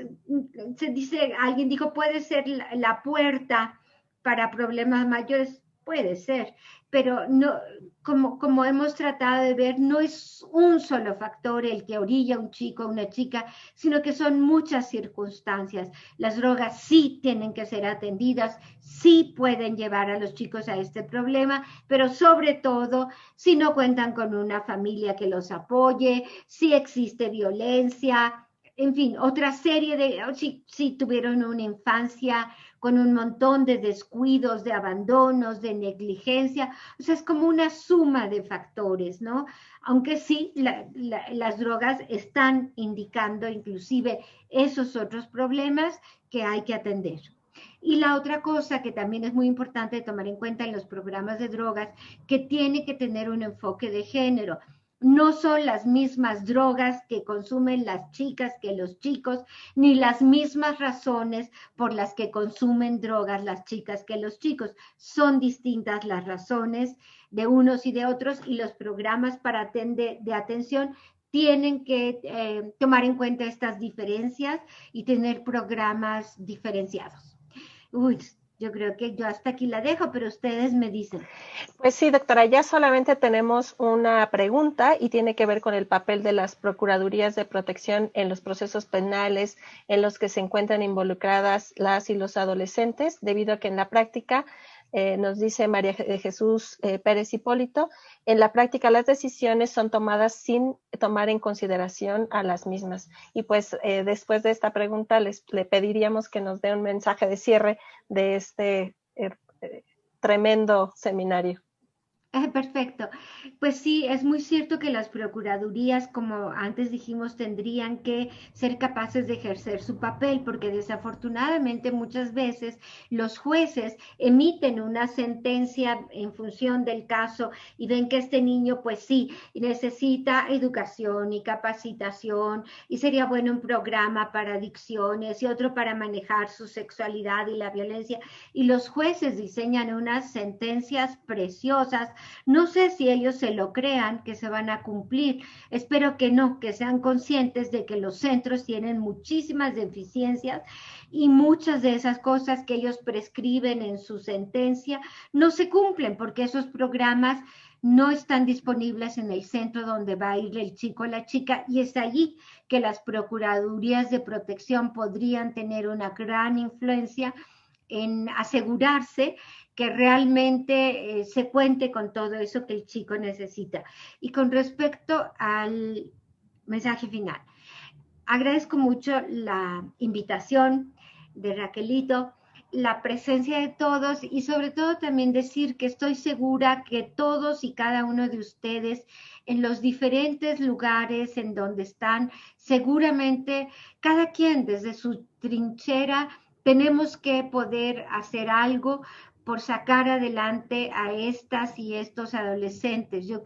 se dice, alguien dijo, puede ser la puerta para problemas mayores, puede ser, pero no, como hemos tratado de ver, no es un solo factor el que orilla a un chico o una chica, sino que son muchas circunstancias. Las drogas sí tienen que ser atendidas, sí pueden llevar a los chicos a este problema, pero sobre todo si no cuentan con una familia que los apoye, si existe violencia, en fin, otra serie de, si tuvieron una infancia con un montón de descuidos, de abandonos, de negligencia, o sea, es como una suma de factores, ¿no? Aunque sí, las drogas están indicando inclusive esos otros problemas que hay que atender. Y la otra cosa que también es muy importante tomar en cuenta en los programas de drogas, que tiene que tener un enfoque de género. No son las mismas drogas que consumen las chicas que los chicos, ni las mismas razones por las que consumen drogas las chicas que los chicos. Son distintas las razones de unos y de otros, y los programas de atención tienen que tomar en cuenta estas diferencias y tener programas diferenciados. Uy, yo creo que yo hasta aquí la dejo, pero ustedes me dicen. Pues sí, doctora, ya solamente tenemos una pregunta y tiene que ver con el papel de las procuradurías de protección en los procesos penales en los que se encuentran involucradas las y los adolescentes, debido a que en la práctica, nos dice María de Jesús Pérez Hipólito, en la práctica las decisiones son tomadas sin tomar en consideración a las mismas. Y pues después de esta pregunta le pediríamos que nos dé un mensaje de cierre de este tremendo seminario. Perfecto. Pues sí, es muy cierto que las procuradurías, como antes dijimos, tendrían que ser capaces de ejercer su papel, porque desafortunadamente muchas veces los jueces emiten una sentencia en función del caso y ven que este niño, pues sí, necesita educación y capacitación, y sería bueno un programa para adicciones y otro para manejar su sexualidad y la violencia, y los jueces diseñan unas sentencias preciosas. No sé si ellos se lo crean que se van a cumplir. Espero que no, que sean conscientes de que los centros tienen muchísimas deficiencias y muchas de esas cosas que ellos prescriben en su sentencia no se cumplen porque esos programas no están disponibles en el centro donde va a ir el chico o la chica, y es allí que las procuradurías de protección podrían tener una gran influencia en asegurarse que realmente se cuente con todo eso que el chico necesita. Y con respecto al mensaje final, agradezco mucho la invitación de Raquelito, la presencia de todos, y sobre todo también decir que estoy segura que todos y cada uno de ustedes en los diferentes lugares en donde están, seguramente cada quien desde su trinchera tenemos que poder hacer algo por sacar adelante a estas y estos adolescentes. Yo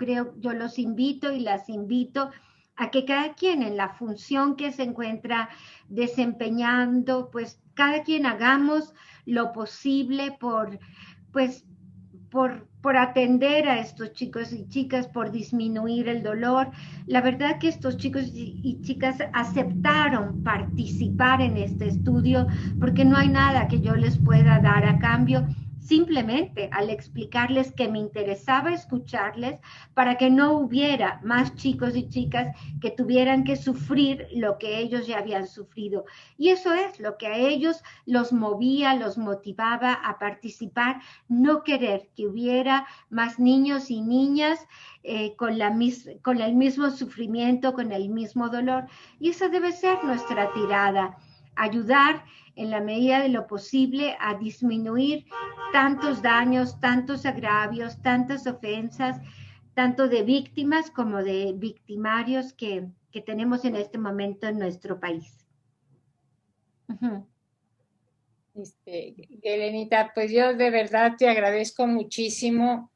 los invito y las invito a que cada quien en la función que se encuentra desempeñando, pues cada quien hagamos lo posible por atender a estos chicos y chicas, por disminuir el dolor. La verdad que estos chicos y chicas aceptaron participar en este estudio porque no hay nada que yo les pueda dar a cambio, simplemente al explicarles que me interesaba escucharles para que no hubiera más chicos y chicas que tuvieran que sufrir lo que ellos ya habían sufrido. Y eso es lo que a ellos los movía, los motivaba a participar, no querer que hubiera más niños y niñas con el mismo sufrimiento, con el mismo dolor. Y esa debe ser nuestra tirada, ayudar en la medida de lo posible a disminuir tantos daños, tantos agravios, tantas ofensas, tanto de víctimas como de victimarios que tenemos en este momento en nuestro país. Elenita, pues yo de verdad te agradezco muchísimo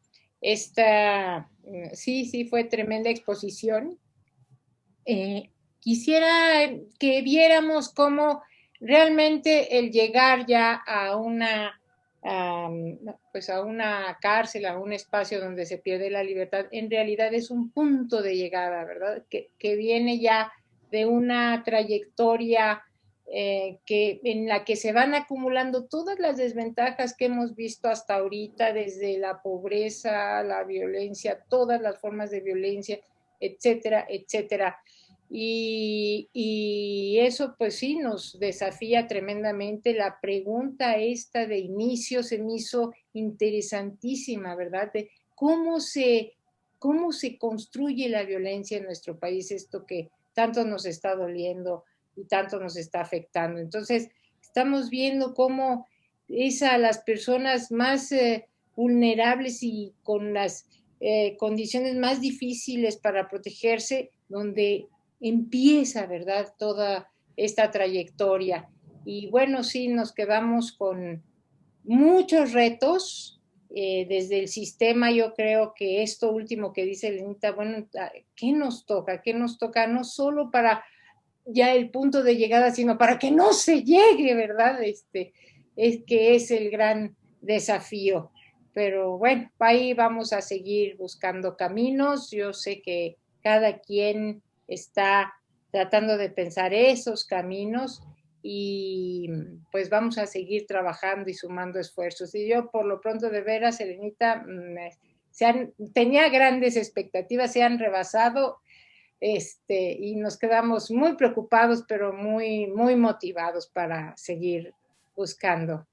sí, fue tremenda exposición. Quisiera que viéramos cómo realmente el llegar ya a una cárcel, a un espacio donde se pierde la libertad, en realidad es un punto de llegada, ¿verdad? Que viene ya de una trayectoria en la que se van acumulando todas las desventajas que hemos visto hasta ahorita, desde la pobreza, la violencia, todas las formas de violencia, etcétera, etcétera. Y eso pues sí nos desafía tremendamente. La pregunta esta de inicio se me hizo interesantísima, ¿verdad? De cómo se construye la violencia en nuestro país, esto que tanto nos está doliendo y tanto nos está afectando. Entonces, estamos viendo cómo es a las personas más vulnerables y con las condiciones más difíciles para protegerse, donde empieza, ¿verdad?, toda esta trayectoria. Y bueno, sí, nos quedamos con muchos retos desde el sistema. Yo creo que esto último que dice Elenita, bueno, ¿qué nos toca? ¿Qué nos toca? No solo para ya el punto de llegada, sino para que no se llegue, ¿verdad? Es que es el gran desafío. Pero bueno, ahí vamos a seguir buscando caminos. Yo sé que cada quien está tratando de pensar esos caminos y pues vamos a seguir trabajando y sumando esfuerzos. Y yo por lo pronto, de veras, Elenita, tenía grandes expectativas, se han rebasado, y nos quedamos muy preocupados, pero muy, muy motivados para seguir buscando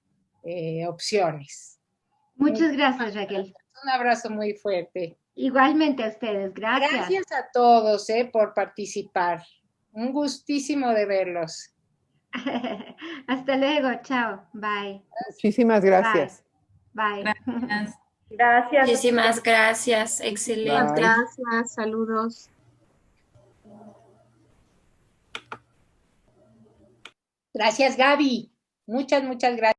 opciones. Muchas gracias, Raquel. Un abrazo muy fuerte. Igualmente a ustedes, gracias. Gracias a todos por participar. Un gustísimo de verlos. Hasta luego, chao, bye. Muchísimas gracias. Bye. Gracias. Gracias. Muchísimas gracias, excelente. Bye. Gracias, saludos. Gracias, Gaby. Muchas, muchas gracias.